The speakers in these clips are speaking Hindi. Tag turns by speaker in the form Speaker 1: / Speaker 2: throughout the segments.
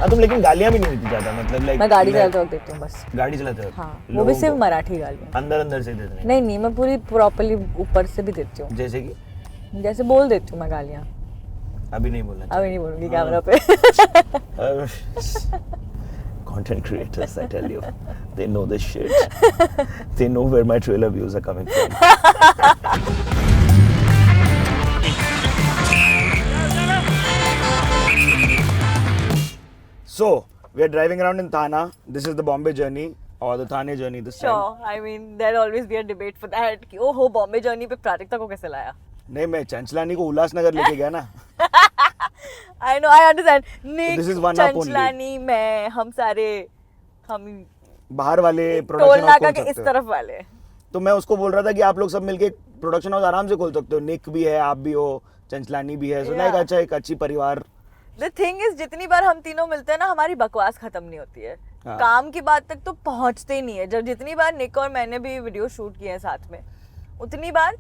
Speaker 1: तुम लेकिन गालियां भी नहीं देती ज्यादा, मतलब लाइक
Speaker 2: मैं गाड़ी चलाते वक्त देती हूँ बस।
Speaker 1: गाड़ी चलाते हो?
Speaker 2: हाँ, वो भी सिर्फ मराठी गालियाँ।
Speaker 1: अंदर से देते
Speaker 2: नहीं नहीं, मैं पूरी प्रॉपर्ली ऊपर से भी देती हूँ,
Speaker 1: जैसे कि
Speaker 2: जैसे बोल देती हूँ मैं गालियाँ।
Speaker 1: अभी नहीं बोलना,
Speaker 2: अभी नहीं बोलूँगी कैमरा पे।
Speaker 1: Content creators, I tell you, they know this shit. They know where my trailer views are coming from. So, we are driving around in Thana. This is the Bombay journey or the Thane journey this time.
Speaker 2: Sure, I mean there'll always be a debate for that कि ओहो बॉम्बे जर्नी पे प्राजक्ता को कैसे लाया।
Speaker 1: नहीं, मैं चंचलानी को उल्लासनगर लेके गया ना।
Speaker 2: I know, I understand. Nick,
Speaker 1: this is one up only.
Speaker 2: Chanchlani, मैं, हम सारे, हम
Speaker 1: बाहर वाले
Speaker 2: टोल
Speaker 1: प्रोडक्शन हाउस
Speaker 2: नाका
Speaker 1: खोल
Speaker 2: के इस
Speaker 1: सकते हो।
Speaker 2: तरफ वाले।
Speaker 1: तो मैं उसको बोल रहा था कि आप लोग सब मिलके प्रोडक्शन हाउस आराम से खोल सकते हो। निक भी है, आप भी हो, चंचलानी भी है, सुना
Speaker 2: Yeah.
Speaker 1: एक अच्छी परिवार।
Speaker 2: The thing is, जितनी बार हम तीनों मिलते हैं ना, हमारी बकवास खत्म नहीं होती है।
Speaker 1: हाँ।
Speaker 2: काम की बात तक तो पहुंचते ही नहीं है। जब जितनी बार निक और मैंने भी वीडियो शूट किए हैं साथ में, उतनी बार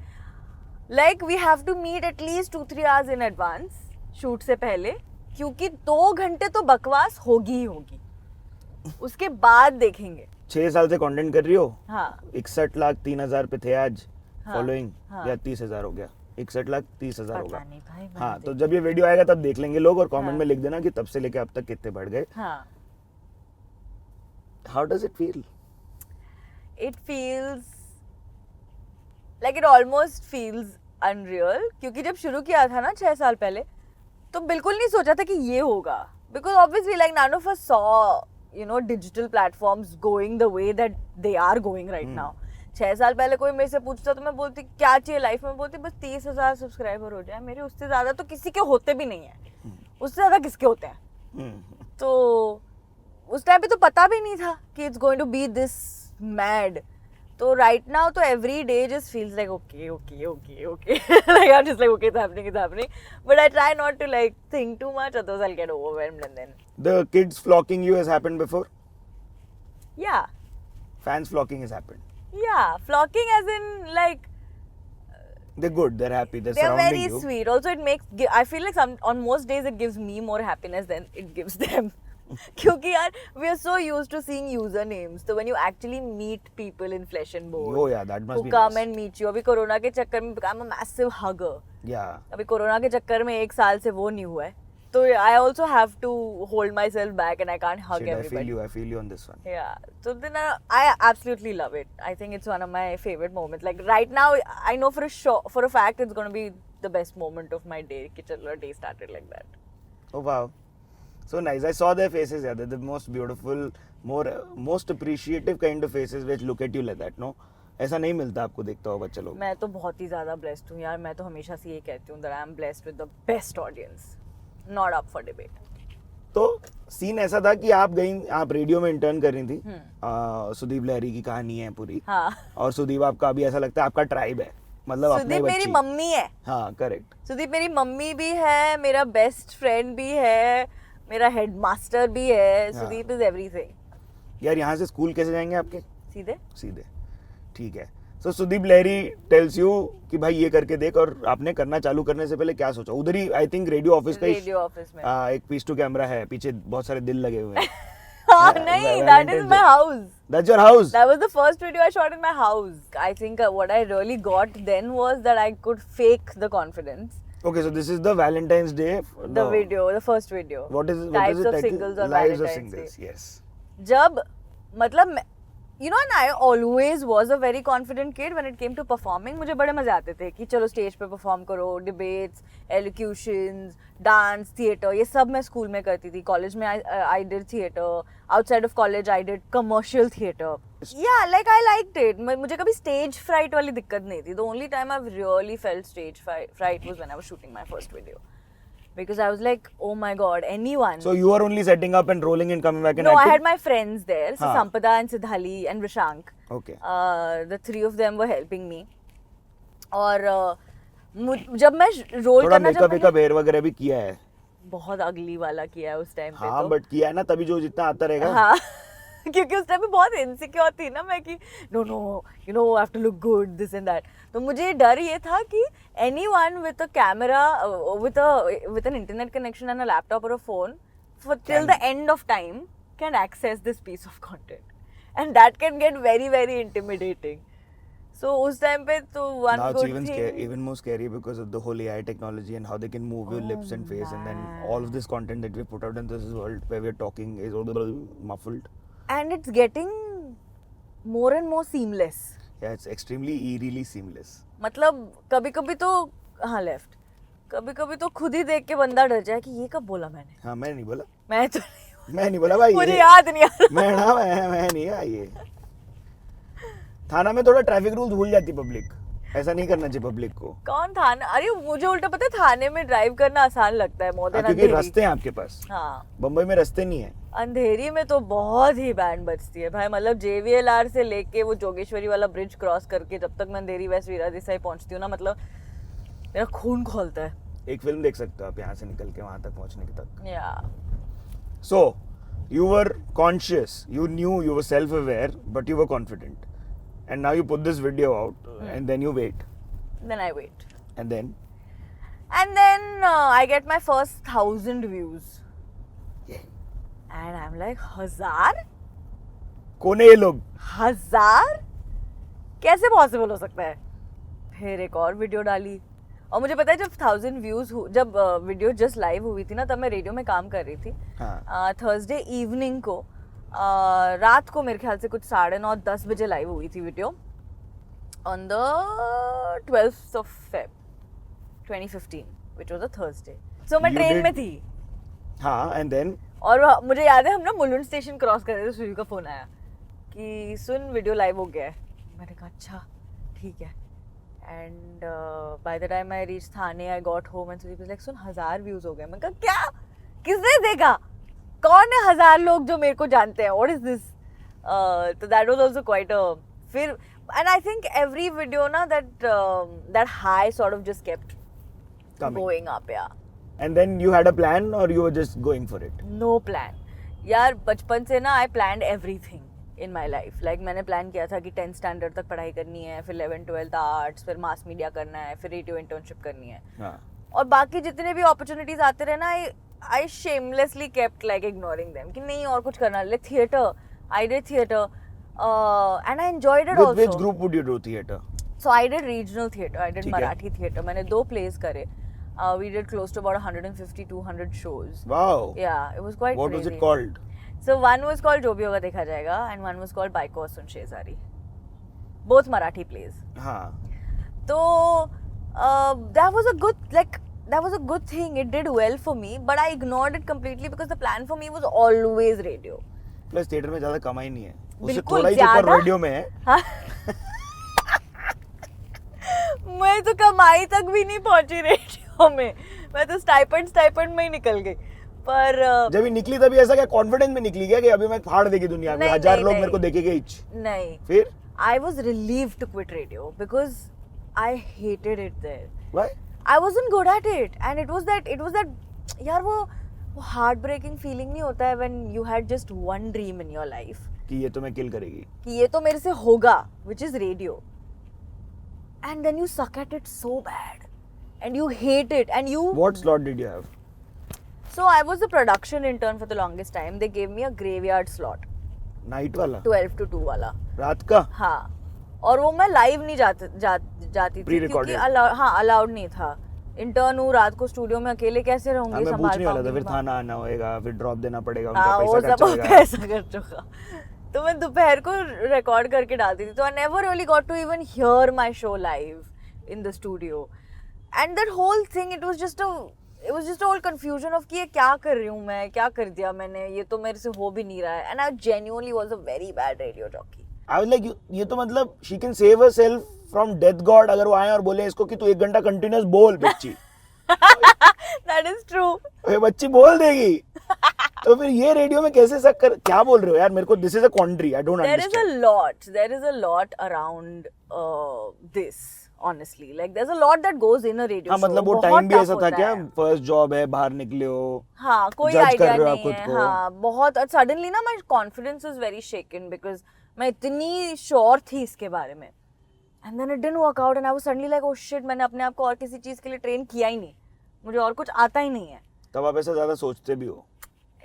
Speaker 2: like we have to meet at least 2-3 hours in advance shoot से पहले, क्योंकि 2 घंटे तो बकवास होगी ही होगी, उसके बाद देखेंगे।
Speaker 1: 6 साल से कंटेंट कर रही हो।
Speaker 2: हाँ
Speaker 1: 61,03,000 पे थे आज
Speaker 2: हाँ,
Speaker 1: फॉलोइंग,
Speaker 2: हाँ।
Speaker 1: या 30,000 हो गया, 61,30,000 होगा।
Speaker 2: पता नहीं भाई, मैंने
Speaker 1: हाँ, तो जब ये वीडियो आएगा तब देख लेंगे लोग, और कमेंट
Speaker 2: हाँ।
Speaker 1: में लिख देना कि तब से लेके अब तक कितने बढ़ गए।
Speaker 2: हाँ,
Speaker 1: how does it feel?
Speaker 2: it feels like it almost feels unreal, क्योंकि जब शुरू किया था ना 6 साल पहले, तो बिल्कुल नहीं सोचा था कि ये होगा, because obviously like none of us saw digital platforms going the way that they are going right now. 6 साल पहले कोई मेरे से पूछता तो मैं बोलती क्या चाहिए लाइफ में, बोलती बस 30,000 सब्सक्राइबर हो जाए मेरे, उससे ज्यादा तो किसी के होते भी नहीं है, उससे ज्यादा किसके होते हैं। तो उस टाइम पे तो पता भी नहीं था कि it's going to be this mad. तो राइट नाउ तो every day just feels like okay okay okay okay, like I'm just like okay, it's happening, but I try not to like think too much, otherwise I'll get overwhelmed. And then
Speaker 1: The kids flocking you has happened before?
Speaker 2: yeah,
Speaker 1: Fans flocking has happened.
Speaker 2: flocking as in like
Speaker 1: They're good, they're happy, they're
Speaker 2: they're
Speaker 1: surrounding
Speaker 2: very
Speaker 1: you.
Speaker 2: sweet. Also it makes, I feel like on most days it gives me more happiness than it gives them. क्योंकि यार we are so used to seeing usernames, so when you actually meet people in flesh and bone
Speaker 1: Oh yeah, that must
Speaker 2: who
Speaker 1: be
Speaker 2: come
Speaker 1: nice.
Speaker 2: and meet you, अभी कोरोना के चक्कर में become a massive hugger.
Speaker 1: Yeah.
Speaker 2: अभी कोरोना के चक्कर में 1 साल से वो नहीं हुआ है, तो I also have to hold myself back and I can't hug
Speaker 1: Shit,
Speaker 2: everybody.
Speaker 1: I feel you on this one.
Speaker 2: Yeah, so then I absolutely love it. I think it's one of my favorite moments. Like right now, I know for a fact it's going to be the best moment of my day. कि चलो day started like that.
Speaker 1: Oh wow, so nice. I saw their faces. Yeah, they're the most beautiful, most appreciative kind of faces which look at you like that. No, ऐसा नहीं मिलता आपको, देखता हो बच्चे लोग।
Speaker 2: मैं तो बहुत ही ज़्यादा blessed हूँ यार। मैं तो हमेशा से ये कहती हूँ that I am blessed with the best audience, not up for debate.
Speaker 1: तो सीन ऐसा था कि आप रेडियो में इंटर्न कर रही थी। सुदीप लहरी की कहानी है पूरी।
Speaker 2: हाँ,
Speaker 1: और सुदीप आपका अभी ऐसा लगता है आपका ट्राइब है, मतलब अपने
Speaker 2: सुदीप मेरी
Speaker 1: बच्ची।
Speaker 2: मम्मी है।
Speaker 1: हाँ करेक्ट।
Speaker 2: सुदीप मेरी मम्मी भी है, मेरा बेस्ट फ्रेंड भी है, मेरा हेडमास्टर भी है। Sudeep is everything.
Speaker 1: यार यहाँ से स्कूल कैसे जाएंगे आपके?
Speaker 2: सीधे।
Speaker 1: ठीक है। सो सुदीप लहरी टेल्स यू कि भाई ये करके देख, और आपने करना चालू करने से पहले क्या सोचा? उधर ही आई थिंक रेडियो ऑफिस में एक पीस टू कैमरा है, पीछे बहुत सारे दिल लगे हुए हैं।
Speaker 2: हाँ, नहीं, that is my house.
Speaker 1: That's your house.
Speaker 2: That was the first video I shot in my house. I think what I really got then was that I could fake the confidence.
Speaker 1: Okay, so this is the Valentine's Day.
Speaker 2: The video, the first video.
Speaker 1: What is
Speaker 2: Types
Speaker 1: it?
Speaker 2: of singles on
Speaker 1: Lives of
Speaker 2: Valentine's
Speaker 1: singles.
Speaker 2: Day.
Speaker 1: Yes.
Speaker 2: जब मतलब and I always was a very confident kid when it came to performing. मुझे बड़े मजे आते थे कि चलो स्टेज पे परफॉर्म करो, डिबेट्स, एलोक्यूशंस, डांस, थिएटर, ये सब मैं स्कूल में करती थी। कॉलेज में I did theater. Outside of college I did commercial theater. Yeah, like I liked it. मुझे कभी stage fright वाली दिक्कत नहीं थी. The only time I've really felt stage fright was when I was shooting my first video. Because I was like, oh my god, anyone.
Speaker 1: So you were only setting up and rolling and coming back and
Speaker 2: No, I
Speaker 1: acting?
Speaker 2: had my friends there. So
Speaker 1: हाँ.
Speaker 2: Sampada and Siddhali and Rishank.
Speaker 1: Okay.
Speaker 2: The 3 of them were helping me. और जब मैं रोल
Speaker 1: थोड़ा
Speaker 2: करना
Speaker 1: मेकअप हेयर वगैरह भी किया है?
Speaker 2: बहुत अगली वाला किया है उस टाइम पे।
Speaker 1: हाँ,
Speaker 2: तो
Speaker 1: बट किया है ना, तभी जो जितना आता रहेगा।
Speaker 2: हाँ क्योंकि उस टाइम पे बहुत इनसिक्योर थी ना मैं कि no I have to look good, this and that. तो मुझे डर ये था कि anyone with a camera, with an internet connection and a laptop और a phone till the end of time can access this piece of content, and that can get very very intimidating. So उस time पे तो one
Speaker 1: Now it's
Speaker 2: good
Speaker 1: even
Speaker 2: thing.
Speaker 1: even more scary because of the whole AI technology and how they can move your lips and face, and then all of this content that we put out in this world where we're talking is all muffled.
Speaker 2: And it's getting more and more seamless.
Speaker 1: Yeah, it's extremely eerily seamless.
Speaker 2: मतलब कभी कभी तो हाँ लेफ्ट, कभी कभी तो खुद ही देख के बंदा डर जाए कि ये कब बोला मैंने.
Speaker 1: हाँ, मैं नहीं बोला.
Speaker 2: मैं तो नहीं,
Speaker 1: मैं नहीं बोला भाई.
Speaker 2: मुझे याद नहीं आ रहा.
Speaker 1: मैं नहीं है ये. थाना में थोड़ा ट्रैफिक रूल्स भूल जाती पब्लिक. ऐसा नहीं करना चाहिए पब्लिक को.
Speaker 2: कौन थाना? अरे मुझे उल्टा पता है, थाने में ड्राइव करना आसान लगता है मोर देन
Speaker 1: क्योंकि
Speaker 2: अंधेरी.
Speaker 1: रास्ते हैं आपके पास.
Speaker 2: हाँ,
Speaker 1: बम्बई में रास्ते नहीं है.
Speaker 2: अंधेरी में तो बहुत ही बैंड बजती है भाई. मतलब JVLR से लेके वो जोगेश्वरी वाला ब्रिज क्रॉस करके जब तक मैं अंधेरी वेस्ट वीरा देसाई पहुंचती हूँ ना, मतलब मेरा खून खौलता है.
Speaker 1: एक फिल्म देख सकते हो आप यहाँ से निकल के वहां तक पहुंचने के तक.
Speaker 2: या
Speaker 1: So, you were conscious, you knew, you were self-aware, but you were confident. And now you put this video out, and then you wait.
Speaker 2: Then I wait,
Speaker 1: And then,
Speaker 2: and then I get my first 1,000 views,
Speaker 1: yeah.
Speaker 2: and I'm like 1,000?
Speaker 1: कौन है ये लोग?
Speaker 2: 1,000 कैसे पॉसिबल हो सकता है? फिर एक और वीडियो डाली, और मुझे पता है जब 1,000 व्यूज जब वीडियो जस्ट लाइव हुई थी ना, तब मैं रेडियो में काम कर रही थी.
Speaker 1: हाँ.
Speaker 2: थर्सडे इवनिंग को रात को मेरे ख्याल से कुछ 9:30-10 बजे लाइव हुई थी video on the 12th of Feb 2015 which was a Thursday. So मैं
Speaker 1: You
Speaker 2: ट्रेन
Speaker 1: did-
Speaker 2: में थी,
Speaker 1: हाँ, and then,
Speaker 2: और मुझे याद है हम ना मुलुंड स्टेशन क्रॉस कर रहे थे, सूर्य का फोन आया कि सुन वीडियो लाइव हो गया है. मैंने कहा अच्छा ठीक है. And by the time I reach Thane, I got home and Sudeep was like सुन 1,000 व्यूज हो गए. मैंने कहा क्या, किसने देखा, कौन है 1,000 लोग जो मेरे को जानते हैं, व्हाट इज दिस. तो that was also quite a fear. And I think every video ना that high sort of just kept
Speaker 1: coming.
Speaker 2: Going up. Yeah
Speaker 1: And then you had a plan, or you were just going for it?
Speaker 2: No plan यार. बचपन से ना I planned everything in my life. Like मैंने प्लान किया था कि 10th स्टैंडर्ड तक पढ़ाई करनी है, फिर 11th 12th आर्ट्स, फिर मास मीडिया करना है, फिर रेडियो इंटर्नशिप करनी है.
Speaker 1: हाँ.
Speaker 2: और बाकी जितने भी अपॉर्चुनिटीज आते रहे ना, I shamelessly kept like ignoring them कि नहीं और कुछ करना. Like theatre, I did theatre and I enjoyed it
Speaker 1: With which
Speaker 2: also.
Speaker 1: group would you do theatre?
Speaker 2: So I did regional theatre, I did
Speaker 1: ठीक है.
Speaker 2: Marathi theatre. मैंने 2 plays करे. We did close to about 150-200 shows.
Speaker 1: Wow.
Speaker 2: Yeah, it was quite
Speaker 1: What
Speaker 2: crazy.
Speaker 1: was it called?
Speaker 2: So one was called जो भी होगा देखा जाएगा, and one was called बाइको सुन शेजारी. Both Marathi plays.
Speaker 1: हाँ.
Speaker 2: So that was a good thing. It did well for me, but I ignored it completely because the plan for me was always radio.
Speaker 1: Plus theatre में ज़्यादा कमाई नहीं है. उससे
Speaker 2: बिल्कुल
Speaker 1: थोड़ा ही ऊपर
Speaker 2: ज़्यादा?
Speaker 1: रेडियो में है.
Speaker 2: हाँ. मैं तो कमाई तक भी नहीं पहुंची रेडियो में. मैं तो स्टाइपेंड में ही निकल गई. पर
Speaker 1: जब ये निकली तभी ऐसा क्या कॉन्फिडेंस में निकली क्या कि अभी मैं फाड़ देगी दुनिया में,
Speaker 2: नहीं,
Speaker 1: 1,000
Speaker 2: नहीं,
Speaker 1: लोग
Speaker 2: नहीं.
Speaker 1: मेरे को देखेंगे इच.
Speaker 2: नहीं,
Speaker 1: फिर
Speaker 2: I was relieved to quit radio because I hated it there.
Speaker 1: why?
Speaker 2: I wasn't good at it, and it was that यार वो हार्ट ब्रेकिंग फीलिंग नहीं होता है when you had just one dream in your life
Speaker 1: कि ये तुम्हें किल करेगी.
Speaker 2: कि ये तो मेरे से होगा, which is radio, and then you suck at it so bad and you hate it and you.
Speaker 1: What slot did you have?
Speaker 2: So I was a production intern for the longest time. They gave me a graveyard slot,
Speaker 1: night वाला,
Speaker 2: 12 to 2 वाला.
Speaker 1: रात का.
Speaker 2: हाँ, और वो मैं लाइव नहीं जाती थी
Speaker 1: Pre-recorded.
Speaker 2: क्योंकि अलाउड नहीं था. इंटर्न हूँ, रात को स्टूडियो में अकेले कैसे रहूंगी,
Speaker 1: मैं
Speaker 2: संभाल
Speaker 1: पूछने वाला था. फिर
Speaker 2: पाऊंगी.
Speaker 1: थाना आना होएगा, फिर ड्रॉप देना पड़ेगा,
Speaker 2: हाँ,
Speaker 1: उनका
Speaker 2: वो
Speaker 1: पैसा
Speaker 2: सब
Speaker 1: खर्च होएगा.
Speaker 2: पैसा कर चुका. तो मैं दोपहर को रिकॉर्ड करके डालती थी. तो I never really got to even hear my show live in the studio. And that whole thing, it was just a whole confusion of कि ये क्या कर रही हूँ मैं, क्या कर दिया मैंने, ये तो मेरे से हो भी नहीं रहा है. And I genuinely was a very bad radio jockey.
Speaker 1: I was like, ये तो मतलब she can save herself from death god अगर वो आए और बोले इसको कि तू 1 घंटा कंटिन्यूस बोल बच्ची.
Speaker 2: That is true.
Speaker 1: ये बच्ची बोल देगी. तो फिर ये रेडियो में कैसे क्या बोल रहे हो यार, मेरे को this is a quandary, I don't
Speaker 2: There is
Speaker 1: understand.
Speaker 2: a lot around this, honestly. Like there's a lot that goes in a radio
Speaker 1: हाँ,
Speaker 2: show.
Speaker 1: मतलब वो
Speaker 2: बहुत
Speaker 1: टाइम भी
Speaker 2: tough
Speaker 1: ऐसा था
Speaker 2: होता
Speaker 1: क्या,
Speaker 2: है.
Speaker 1: फर्स्ट जॉब है, बाहर निकले हो,
Speaker 2: हाँ, कोई
Speaker 1: judge कर
Speaker 2: आइडिया
Speaker 1: रहे हो आप
Speaker 2: नहीं
Speaker 1: खुद
Speaker 2: है.
Speaker 1: को.
Speaker 2: हाँ, बहुत सडनली ना my confidence was very shaken because मैं इतनी श्योर थी इसके बारे में. And then it didn't work out and I was suddenly like, oh shit, मैंने अपने आप को और किसी चीज के लिए ट्रेन किया ही नहीं, मुझे और कुछ आता ही नहीं है.
Speaker 1: तब आप ऐसा ज्यादा सोचते भी हो.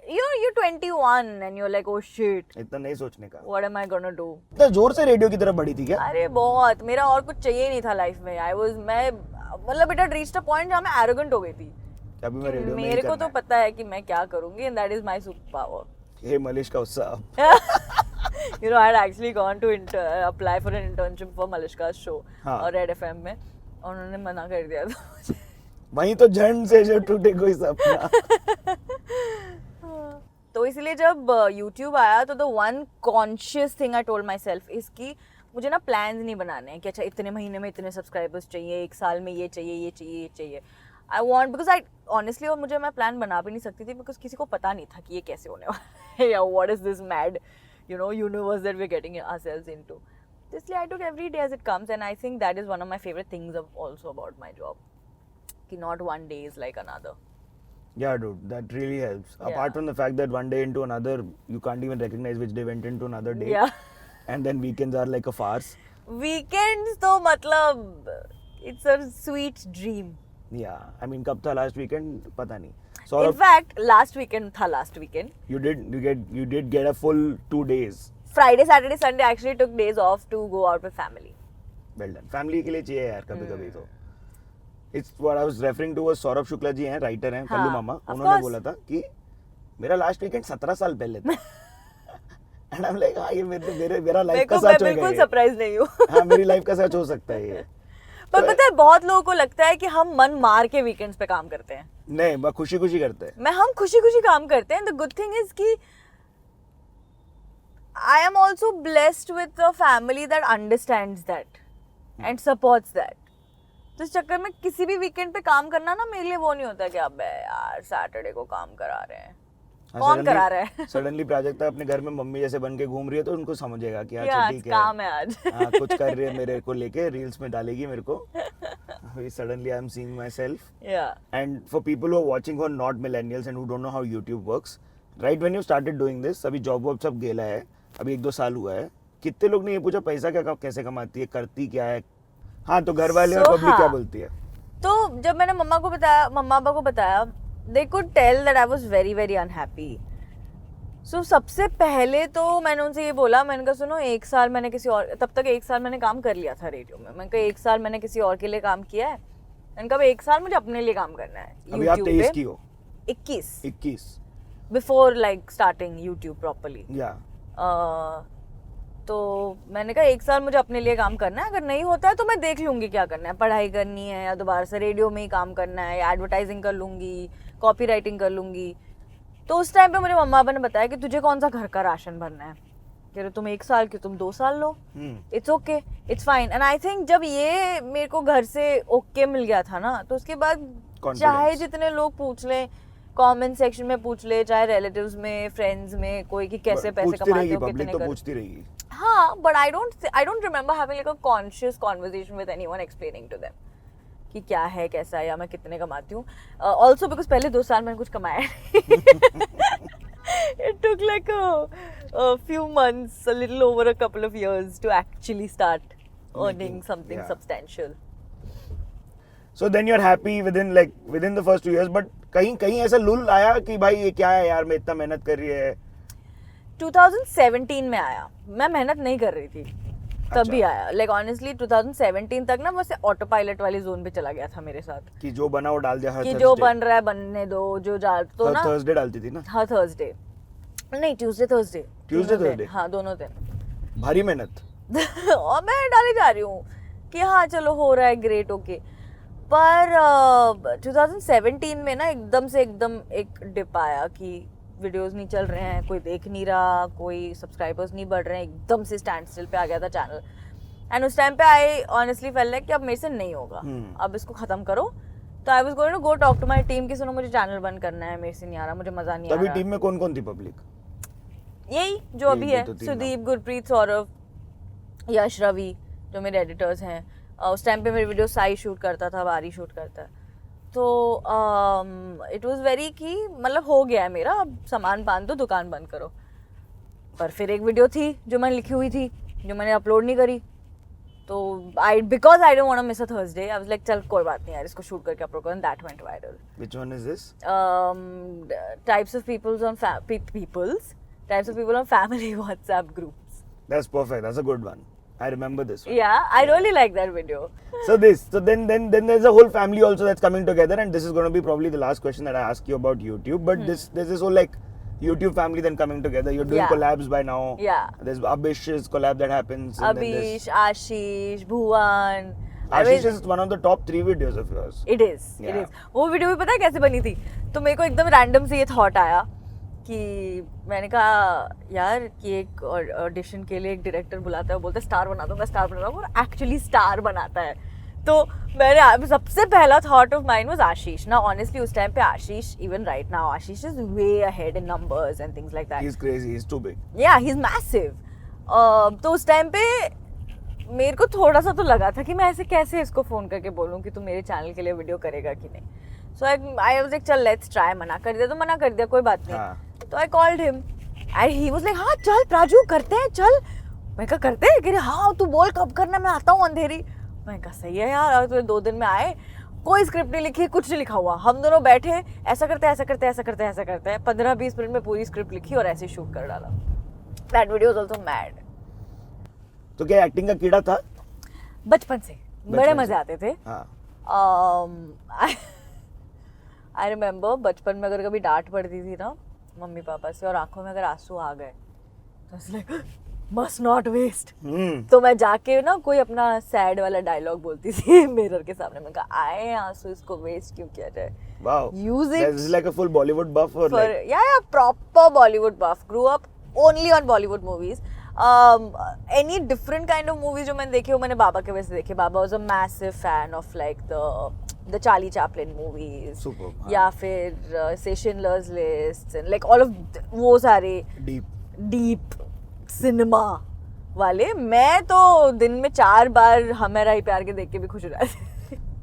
Speaker 2: you're 21 and you're like, oh shit,
Speaker 1: इतना नहीं सोचने का।
Speaker 2: what am I gonna do?
Speaker 1: इतना जोर से रेडियो की तरफ बढ़ी थी क्या?
Speaker 2: अरे बहुत, मेरा और कुछ चाहिए नहीं था लाइफ में। मैं मतलब इट रीच्ड अ पॉइंट जहाँ मैं एरोगेंट हो गई थी।
Speaker 1: अभी मैं रेडियो में ही
Speaker 2: मेरे को
Speaker 1: करना
Speaker 2: तो पता है कि मैं क्या करूंगी, and that is my superpower.
Speaker 1: है। हे मलिश का उत्साह।
Speaker 2: You know, I had actually gone to apply for an internship for Malishka's show
Speaker 1: हाँ।
Speaker 2: और Red FM में, और उन्होंने मना कर दिया था मुझे।
Speaker 1: वहीं तो झंड से जो टूटे कोई सपना।
Speaker 2: तो इसलिए जब YouTube आया तो the one conscious thing I told myself is कि मुझे ना प्लान्स नहीं बनाने हैं कि अच्छा इतने महीने में इतने सब्सक्राइबर्स चाहिए, एक साल में ये चाहिए, ये चाहिए, ये चाहिए। I want, because I honestly, और मुझे मैं प्लान बना भी नहीं सकती थी बिकॉज किसी को पता नहीं था कि ये कैसे होने वाला है या what is this mad, you know, universe that we're getting ourselves into. इसलिए I took every day as it comes, and I think that is one of my favorite things also about my job. कि not one day is like another.
Speaker 1: Yeah, dude, that really helps.
Speaker 2: Yeah.
Speaker 1: Apart from the fact that one day into another, you can't even recognize which day went into another day.
Speaker 2: Yeah.
Speaker 1: And then weekends are like a farce.
Speaker 2: Weekends तो मतलब it's a sweet dream.
Speaker 1: Yeah, I mean, कब था last weekend? पता नहीं.
Speaker 2: In
Speaker 1: Saurabh,
Speaker 2: fact, last weekend था last weekend.
Speaker 1: you did get a full 2 days.
Speaker 2: Friday, Saturday, Sunday actually took days off to go out with family.
Speaker 1: Well done. Family के लिए चाहिए यार कभी-कभी तो. It's what I was referring to was Saurabh Shukla ji हैं, राइटर हैं,
Speaker 2: हाँ,
Speaker 1: कल्लू मामा.
Speaker 2: of
Speaker 1: उन्होंने
Speaker 2: course.
Speaker 1: बोला था कि मेरा लास्ट वीकेंड 17 साल पहले था. And I'm like, हाँ ये मेरा लाइफ का
Speaker 2: मैं
Speaker 1: सच होगा
Speaker 2: बिल्कुल
Speaker 1: ये.
Speaker 2: सरप्राइज नहीं हूँ।
Speaker 1: हाँ मेरी लाइफ का सच हो सकता है ये.
Speaker 2: पर पता है बहुत लोगों को लगता है कि हम मन मार के वीकेंड्स पे काम करते हैं।
Speaker 1: नहीं, मैं खुशी-खुशी करते हैं.
Speaker 2: हम खुशी-खुशी काम करते हैं। The good thing is कि I am also blessed with a family that understands that and supports that. तो इस चक्कर में किसी भी वीकेंड पे काम करना ना मेरे लिए वो नहीं होता कि अबे यार सैटरडे को काम करा रहे हैं। कौन करा रहा है?
Speaker 1: सडनली प्राजक्ता अपने घर में मम्मी जैसे बन के घूम रही है तो उनको समझेगा कि
Speaker 2: क्या
Speaker 1: अच्छा ठीक है,
Speaker 2: काम है आज।
Speaker 1: हाँ कुछ कर रही है मेरे को लेके, रील्स में डालेगी मेरे को. Suddenly I am seeing myself.
Speaker 2: Yeah.
Speaker 1: And for people who are watching who are not millennials and who don't know how YouTube works, right when you started doing this, अभी जॉब वॉब सब गेला है, अभी 1-2 साल हुआ है, कितने लोग ने ये पूछा पैसा क्या कैसे कमाती है, करती क्या है? हाँ तो घर वाले और पब्लिक क्या बोलती है?
Speaker 2: तो जब मैंने मम्मा पापा को बताया, they could tell that I was very very unhappy. So सबसे पहले तो मैंने उनसे ये बोला, मैंने कहा सुनो एक साल मैंने किसी और, तब तक 1 साल मैंने काम कर लिया था रेडियो में, मैंने कहा 1 साल मैंने किसी और के लिए काम किया है, मैंने कहा 1 साल मुझे अपने लिए काम करना है।
Speaker 1: अभी आप 23 की हो?
Speaker 2: 21
Speaker 1: 21
Speaker 2: before like starting YouTube properly.
Speaker 1: या
Speaker 2: तो मैंने कहा 1 साल मुझे अपने लिए काम करना है, अगर नहीं होता है तो मैं देख लूंगी क्या करना है, पढ़ाई करनी है या दोबारा से रेडियो में ही काम करना है, या एडवर्टाइजिंग कर लूंगी, कॉपी राइटिंग कर लूंगी। तो उस टाइम पे मुझे मम्मा पापा ने बताया कि तुझे कौन सा घर का राशन भरना है, कह रहे तुम 1 साल की, तुम 2 साल लो, it's okay, it's fine. And I think जब ये मेरे को घर से ओके मिल गया था ना, तो उसके बाद चाहे जितने लोग पूछ लें, कमेंट सेक्शन में पूछ ले, चाहे रिलेटिव्स में, फ्रेंड्स में, कोई कि कैसे पैसे कमाते हो, कितने कर,
Speaker 1: पूछती रहेगी।
Speaker 2: हाँ, but I don't remember having like a conscious conversation with anyone explaining to them कि क्या है, कैसा है, या मैं कितने कमाती हूँ। ऑल्सो बिकॉज पहले 2 साल मैंने कुछ कमाया it took like a few months, a little over a couple of years to actually start earning something substantial.
Speaker 1: So then you're happy within the first 2 years, but कहीं ऐसा लुल आया कि भाई ये क्या है यार, मैं इतना मेहनत कर रही है?
Speaker 2: 2017 में आया, मैं मेहनत नहीं कर रही थी तभी आया। लाइक ऑनेस्टली 2017 तक ना वैसे ऑटो पायलट वाली जोन पे चला गया था मेरे साथ,
Speaker 1: कि जो बना वो डाल दिया हर
Speaker 2: कि जो बन रहा है बनने दो, जो जा तो ना
Speaker 1: थर्सडे डालती थी ना?
Speaker 2: हाँ थर्सडे नहीं, ट्यूसडे थर्सडे, हाँ दोनों दिन
Speaker 1: भारी मेहनत।
Speaker 2: और मैं डाली जा रही हूँ कि हाँ चलो हो रहा है, ग्रेट, ओके। पर 2017 में ना एकदम एक डिप आया कि वीडियोस नहीं चल रहे हैं, कोई देख नहीं रहा, कोई सब्सक्राइबर्स नहीं बढ़ रहे हैं, एकदम से स्टैंड स्टिल पे आ गया था चैनल। एंड उस टाइम पे आई ऑनेस्टली फेल्ट लाइक कि अब मेरे से नहीं होगा, अब इसको खत्म करो। तो I was going to go talk to my team कि सुनो मुझे चैनल बंद करना है, मेरे से नहीं आ रहा, मुझे मजा नहीं आ रहा।
Speaker 1: तभी टीम में कौन-कौन थी पब्लिक?
Speaker 2: यही जो अभी है, सुदीप, गुरप्रीत, सौरभ, यश, रवि जो मेरे एडिटर्स हैं। उस टाइम पे मेरे वीडियो साई शूट करता था, बारी शूट करता है। तो इट वाज वेरी कि मतलब हो गया है मेरा, अब सामान बांध दो, दुकान बंद करो। पर फिर एक वीडियो थी जो मैंने लिखी हुई थी, जो मैंने अपलोड नहीं करी, तो because I didn't want to miss a Thursday, I was like, चल कोई बात नहीं यार, इसको shoot करके upload करो, and that went viral.
Speaker 1: Which one is this?
Speaker 2: Types of people on family WhatsApp groups.
Speaker 1: That's perfect. That's a good one. I remember this one.
Speaker 2: Yeah, I really like that video.
Speaker 1: So then there's a whole family also that's coming together, and this is going to be probably the last question that I ask you about YouTube. But there's this whole like YouTube family then coming together. You're doing collabs by now.
Speaker 2: Yeah.
Speaker 1: There's Abhish's collab that happens.
Speaker 2: Abhish, Ashish, Bhuvan.
Speaker 1: Ashish is one of the top 3 videos of yours.
Speaker 2: It is. It is. वो वीडियो भी पता है कैसे बनी थी? तो मेरे को एकदम रैंडम से ये थॉट आया कि मैंने कहा यार कि एक ऑडिशन के लिए एक डायरेक्टर बुलाता है, वो बोलता है स्टार बना दूंगा, स्टार बना दूंगा, और एक्चुअली स्टार बनाता है. तो मैंने सबसे पहला thought of mind was Ashish. ना ऑनेस्टली उस टाइम पे Ashish, even right now Ashish is way ahead in numbers and things like that.
Speaker 1: He is crazy, he is too big.
Speaker 2: Yeah he is massive. तो उस टाइम पे मेरे को थोड़ा सा तो लगा था कि मैं ऐसे कैसे इसको फोन करके बोलूं कि तू मेरे चैनल के लिए वीडियो करेगा कि नहीं. सो आई वाज लाइक चल लेट्स ट्राई. मना कर दिया तो मना कर दिया, कोई बात नहीं. तो I called him and he was like हाँ चल प्राजू करते हैं चल. मैं कहा करते हैं? कह रहे हाँ तू बोल कब करना, मैं आता हूँ अंधेरी. मैं कहा सही है यार. और तुम्हें 2 दिन में आए, कोई स्क्रिप्ट नहीं लिखी, कुछ नहीं लिखा हुआ. हम दोनों बैठे ऐसा करते हैं ऐसा करते हैं ऐसा करते हैं ऐसा करते हैं. 15-20 मिनट में पूरी स्क्रिप्ट लिखी और ऐसे शूट कर डाला. That video was also mad.
Speaker 1: तो क्या एक्टिंग का कीड़ा था?
Speaker 2: बचपन से बड़े मजे आते थे. आई रिमेम्बर बचपन में अगर कभी डांट पड़ती थी ना मम्मी पापा से और आंखों में अगर आंसू आ गए तो मस्ट नॉट वेस्ट. तो मैं जाके ना कोई अपना सैड वाला डायलॉग बोलती थी मिरर के सामने. मैं कहा आए आंसू, इसको वेस्ट क्यों किया जाए.
Speaker 1: Wow.
Speaker 2: Use it.
Speaker 1: This is like a full Bollywood buff or like?
Speaker 2: Yeah, proper Bollywood buff. Grew up only on Bollywood movies. Any different kind of movies जो मैंने देखे वो मैंने बाबा के वजह से देखे. बाबा was a massive fan of like the Charlie Chaplin movies.
Speaker 1: Superb.
Speaker 2: या फिर say Schindler's List and like all of वो सारे deep cinema वाले. मैं तो दिन में 4 बार हमें राही प्यार के देख के भी खुश हो जाती.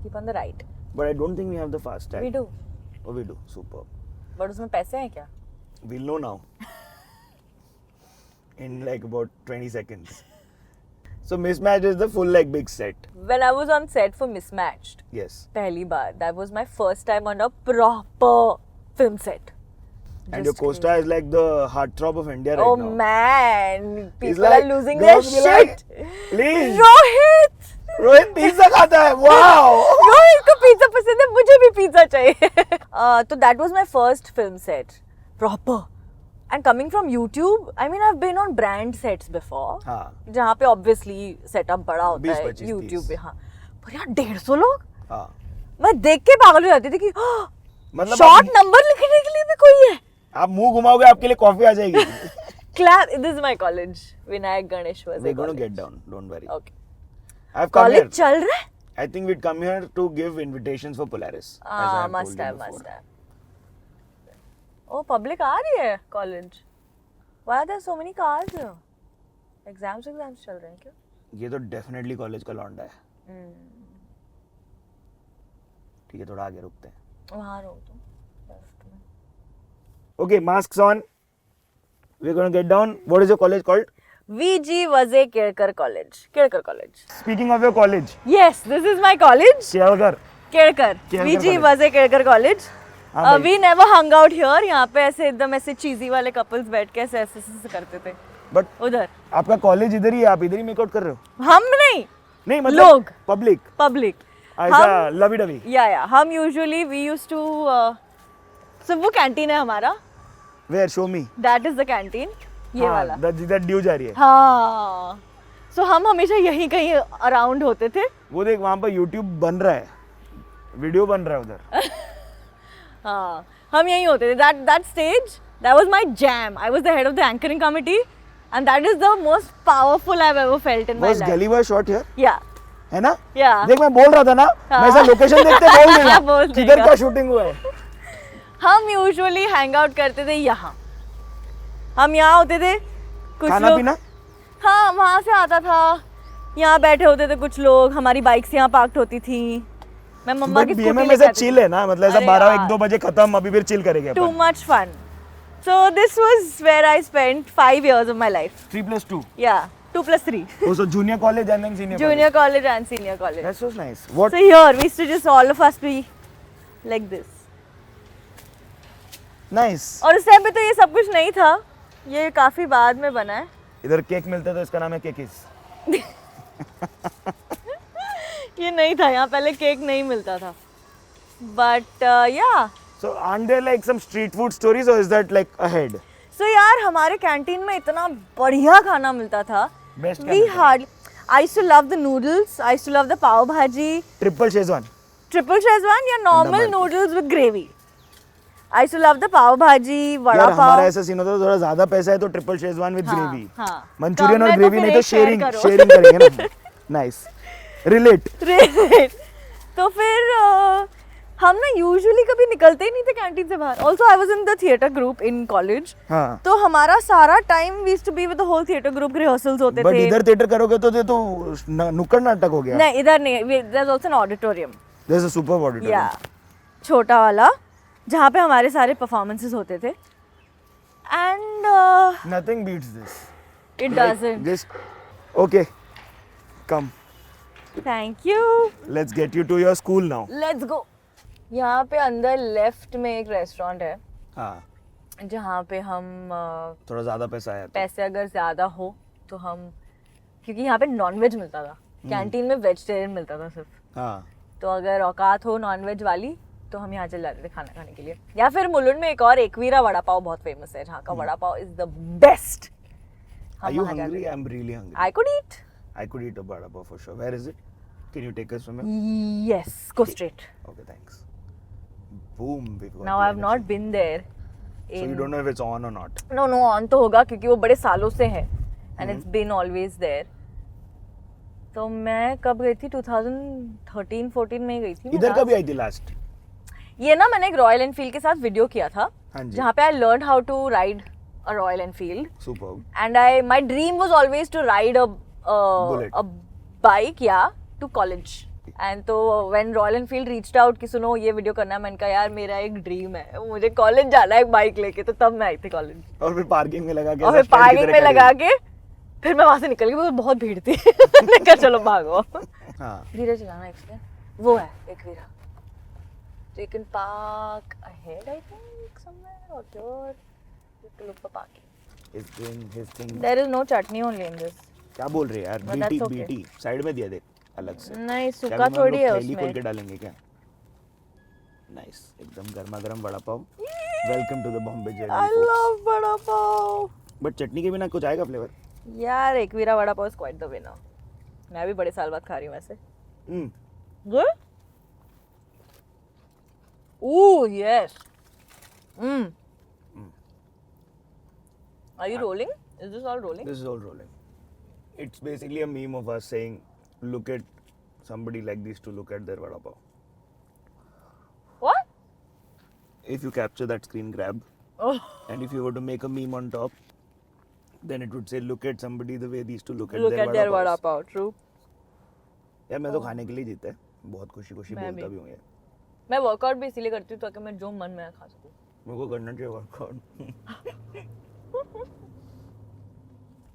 Speaker 2: Keep on the right.
Speaker 1: But I don't think we have the fast tag.
Speaker 2: We do.
Speaker 1: Oh, we do. Superb.
Speaker 2: But उसमें पैसे हैं क्या?
Speaker 1: We'll know now. In like about 20 seconds. So Mismatched is the full like big set.
Speaker 2: When I was on set for Mismatched,
Speaker 1: Yes.
Speaker 2: पहली बार, that was my first time on a proper film set.
Speaker 1: And your co-star is like the heartthrob of India right now.
Speaker 2: Oh man, people
Speaker 1: like,
Speaker 2: are losing their
Speaker 1: girls be like,
Speaker 2: shit.
Speaker 1: Please.
Speaker 2: Rohit
Speaker 1: pizza खाता है. Wow.
Speaker 2: रोहित को पिज्जा पसंद है, मुझे भी पिज्जा चाहिए. तो that was my first film set, proper. And coming from YouTube, I mean I've been on brand sets before.
Speaker 1: हाँ.
Speaker 2: जहाँ पे obviously setup बड़ा होता है
Speaker 1: 20-25
Speaker 2: YouTube पे. हाँ. पर यार 150 लोग.
Speaker 1: हाँ.
Speaker 2: मैं देख के पागल हो जाती थी कि
Speaker 1: मतलब
Speaker 2: शॉर्ट नंबर लिखने के लिए भी कोई है.
Speaker 1: आप मुंह घुमाओगे आपके लिए कॉफी आ जाएगी.
Speaker 2: Class. This is my college. Vinayak Ganesh was.
Speaker 1: We're going to get down. Don't worry.
Speaker 2: Okay.
Speaker 1: I've come here.
Speaker 2: College चल रहा है?
Speaker 1: I think we'd come here to give invitations for Polaris.
Speaker 2: Must have. Oh, public आ रही है college. Why are there so many cars here? Exams चल रहे हैं क्या?
Speaker 1: ये तो definitely college का लौंडा है. ठीक है, थोड़ा आगे रुकते हैं.
Speaker 2: वहाँ रहो तुम.
Speaker 1: Okay, masks on. We're going to get down. What is your college called?
Speaker 2: VG Vaze Kedkar College. Kedkar College.
Speaker 1: Speaking of your college.
Speaker 2: Yes, this is my college.
Speaker 1: Kedkar.
Speaker 2: Kedkar. VG Vaze Kedkar College. We never hung out here. यहाँ पे ऐसे एकदम ऐसे cheesy वाले couples बैठ के ऐसे करते थे.
Speaker 1: But
Speaker 2: उधर.
Speaker 1: आपका college इधर ही है, आप इधर ही make out कर रहे हो?
Speaker 2: हम नहीं.
Speaker 1: नहीं मतलब
Speaker 2: लोग.
Speaker 1: Public.
Speaker 2: ऐसा
Speaker 1: लवी डवी.
Speaker 2: Yeah. हम usually we used to. So वो canteen है हमारा.
Speaker 1: Where? Show me.
Speaker 2: That is the canteen. ये वाला.
Speaker 1: That ड्यू जा रही है.
Speaker 2: हाँ. So हम हमेशा यहीं कहीं around होते थे.
Speaker 1: वो देख वहाँ पर YouTube बन रहा है. वीडियो बन रहा है उधर.
Speaker 2: हाँ. हम यहीं होते थे. That stage, that was my jam. I was the head of the anchoring committee, and that is the most powerful I've ever felt in my life.
Speaker 1: Was Gully Boy shot here?
Speaker 2: Yeah.
Speaker 1: है ना?
Speaker 2: Yeah.
Speaker 1: देख मैं बोल रहा था ना. मैं ऐसा लोकेशन देखते बोल देगा. किधर क्या शूटिंग हुआ है?
Speaker 2: हम यूजुअली हैंग आउट करते थे यहाँ. हम यहाँ होते थे. कुछ
Speaker 1: खाना पीना?
Speaker 2: हाँ, वहाँ से आता था. यहाँ बैठे होते थे कुछ लोग. हमारी बाइक्स यहाँ पार्क्ड होती थी. मैं मम्मा की स्कूटी
Speaker 1: में से चिल है ना, मतलब ऐसा 12-1-2 बजे खत्म, अभी फिर चिल करेंगे.
Speaker 2: Too much fun. So this was where I spent 5 years of my life.
Speaker 1: 3+2.
Speaker 2: Yeah. 2+3.
Speaker 1: Oh, so junior college and then senior
Speaker 2: Junior college and senior college.
Speaker 1: That's so nice. What?
Speaker 2: So here we used to just all of us be like this.
Speaker 1: Nice.
Speaker 2: और उस टाइम पे तो ये सब कुछ नहीं था, ये काफी बाद में बना है.
Speaker 1: इधर केक मिलता है तो इसका नाम है केकिस.
Speaker 2: ये नहीं था, यहाँ पहले केक नहीं मिलता था. But yeah.
Speaker 1: So aren't there like some street food stories or is that like ahead?
Speaker 2: So यार हमारे कैंटीन में इतना बढ़िया खाना मिलता था.
Speaker 1: Best क्या
Speaker 2: We
Speaker 1: मिलता था?
Speaker 2: hardly. I used to love the noodles. I used to love the pav bhaji.
Speaker 1: Triple Szechuan.
Speaker 2: Triple Szechuan या normal
Speaker 1: Double.
Speaker 2: noodles with gravy. I used to love the pav bhaji, vada
Speaker 1: यार हमारा
Speaker 2: pav.
Speaker 1: ऐसा सीन होता है थोड़ा ज्यादा पैसा है तो ट्रिपल शेजवान विद
Speaker 2: हाँ,
Speaker 1: ग्रेवी.
Speaker 2: हाँ.
Speaker 1: मंचूरियन
Speaker 2: कम
Speaker 1: और
Speaker 2: है तो
Speaker 1: ग्रेवी
Speaker 2: फिर
Speaker 1: नहीं तो
Speaker 2: एक share
Speaker 1: शेयरिंग
Speaker 2: करो.
Speaker 1: शेयरिंग करेंगे ना. नाइस. रिलेट.
Speaker 2: Right. तो फिर हम ना यूजुअली कभी निकलते ही नहीं थे कैंटीन से बाहर. Also I was in the theatre group in college.
Speaker 1: हाँ.
Speaker 2: तो हमारा सारा time we used to be with the whole theatre group. Rehearsals होते
Speaker 1: बट
Speaker 2: थे.
Speaker 1: इधर थिएटर करोगे तो ये तो नुक्कड़ नाटक हो गया.
Speaker 2: नहीं इधर नहीं. There is also an auditorium.
Speaker 1: There's a super auditorium.
Speaker 2: या छोटा वाला जहाँ पे हमारे सारे परफॉर्मेंसेस होते थे. And
Speaker 1: Nothing beats this.
Speaker 2: It
Speaker 1: Like,
Speaker 2: doesn't.
Speaker 1: just okay. Come.
Speaker 2: Thank you.
Speaker 1: Let's get you to your school now.
Speaker 2: Let's go. यहाँ पे अंदर लेफ्ट में एक रेस्टोरेंट है
Speaker 1: हाँ.
Speaker 2: जहाँ पे हम
Speaker 1: थोड़ा ज्यादा पैसा आया तो.
Speaker 2: पैसे अगर ज्यादा हो तो हम, क्योंकि यहाँ पे नॉनवेज मिलता था. कैंटीन में वेजिटेरियन मिलता था सिर्फ.
Speaker 1: हाँ.
Speaker 2: तो अगर औकात हो नॉनवेज वाली तो हम यहाँ चले जाते थे खाना खाने के लिए. या फिर मुलुंड में एक और एकवीरा वड़ा पाव बहुत फेमस है जहाँ का vada pav is the best.
Speaker 1: Are you hungry? I'm really hungry.
Speaker 2: I could eat.
Speaker 1: I could eat a vada pav for sure. Where is it? Can you take us from here?
Speaker 2: Yes, go straight.
Speaker 1: Okay, thanks. Boom. We've got
Speaker 2: Now
Speaker 1: the
Speaker 2: I've not
Speaker 1: energy.
Speaker 2: been there.
Speaker 1: So you don't know if it's on or not.
Speaker 2: No, on तो होगा क्योंकि वो बड़े सालों से है and it's been always there. तो मैं कब गई थी? 2013-14 में ही गई थी.
Speaker 1: इधर कभी आई थी लास्ट?
Speaker 2: ये ना मैंने एक रॉयल एनफील्ड के साथ वीडियो किया था
Speaker 1: हाँ जी.
Speaker 2: जहाँ पे I learn how to ride a Royal Enfield.
Speaker 1: Superb.
Speaker 2: And my dream was always to ride
Speaker 1: Bullet.
Speaker 2: a bike, yeah, to college. And तो when Royal Enfield reached out कि सुनो ये वीडियो करना है, मैंने कहा यार मेरा एक ड्रीम है, मुझे कॉलेज जाना है एक बाइक लेके. तो तब मैं आई थी कॉलेज.
Speaker 1: और फिर पार्किंग में लगा के.
Speaker 2: और फिर
Speaker 1: ऐसा stand की
Speaker 2: पार्किंग
Speaker 1: तरह
Speaker 2: में
Speaker 1: खड़ी.
Speaker 2: लगा के फिर मैं वहां से निकल गई. बहुत भीड़ थी. मैंने कहा चलो भागो.
Speaker 1: हाँ.
Speaker 2: धीरे चलाना एक्सप्लेन. वो है एक वीरा. So you can park ahead, I think, somewhere or here. You have to look for parking.
Speaker 1: He's doing his thing.
Speaker 2: There is no chutney only in this.
Speaker 1: क्या बोल रहे हैं यार?
Speaker 2: But that's okay.
Speaker 1: BT side में दिया देख अलग से.
Speaker 2: नहीं
Speaker 1: क्या
Speaker 2: सूखा
Speaker 1: हम
Speaker 2: थोड़ी
Speaker 1: लोग
Speaker 2: है
Speaker 1: थैली खोल के
Speaker 2: उसमें.
Speaker 1: डालेंगे क्या? नाइस. एकदम गर्मा गर्म vada pav. Welcome to the Bombay journey.
Speaker 2: I love vada pav.
Speaker 1: But चटनी के बिना कुछ आएगा फ्लेवर?
Speaker 2: यार एक वीरा vada pav is quite the winner. मैं भी बड़े साल बाद खा रही हूँ वैसे.
Speaker 1: हम्म.
Speaker 2: Good? Ooh, yes. Are you rolling? Is this all rolling?
Speaker 1: This is all rolling. It's basically a meme of us saying, look at somebody like this to look at their vada pav.
Speaker 2: What?
Speaker 1: If you capture that screen grab,
Speaker 2: Oh.
Speaker 1: and if you were to make a meme on top, then it would say, look at somebody the way these two look at
Speaker 2: Look
Speaker 1: their
Speaker 2: at their
Speaker 1: vada
Speaker 2: vada
Speaker 1: pavs.
Speaker 2: pav. True.
Speaker 1: यार मैं तो खाने के लिए जीता है. बहुत खुशी खुशी
Speaker 2: मैं
Speaker 1: बोलता
Speaker 2: भी.
Speaker 1: भी हूँ यार.
Speaker 2: मैं वर्कआउट भी इसीलिए करती हूँ ताकि मैं जो मन में खा सकूँ.
Speaker 1: मेरे को करना चाहिए वर्कआउट.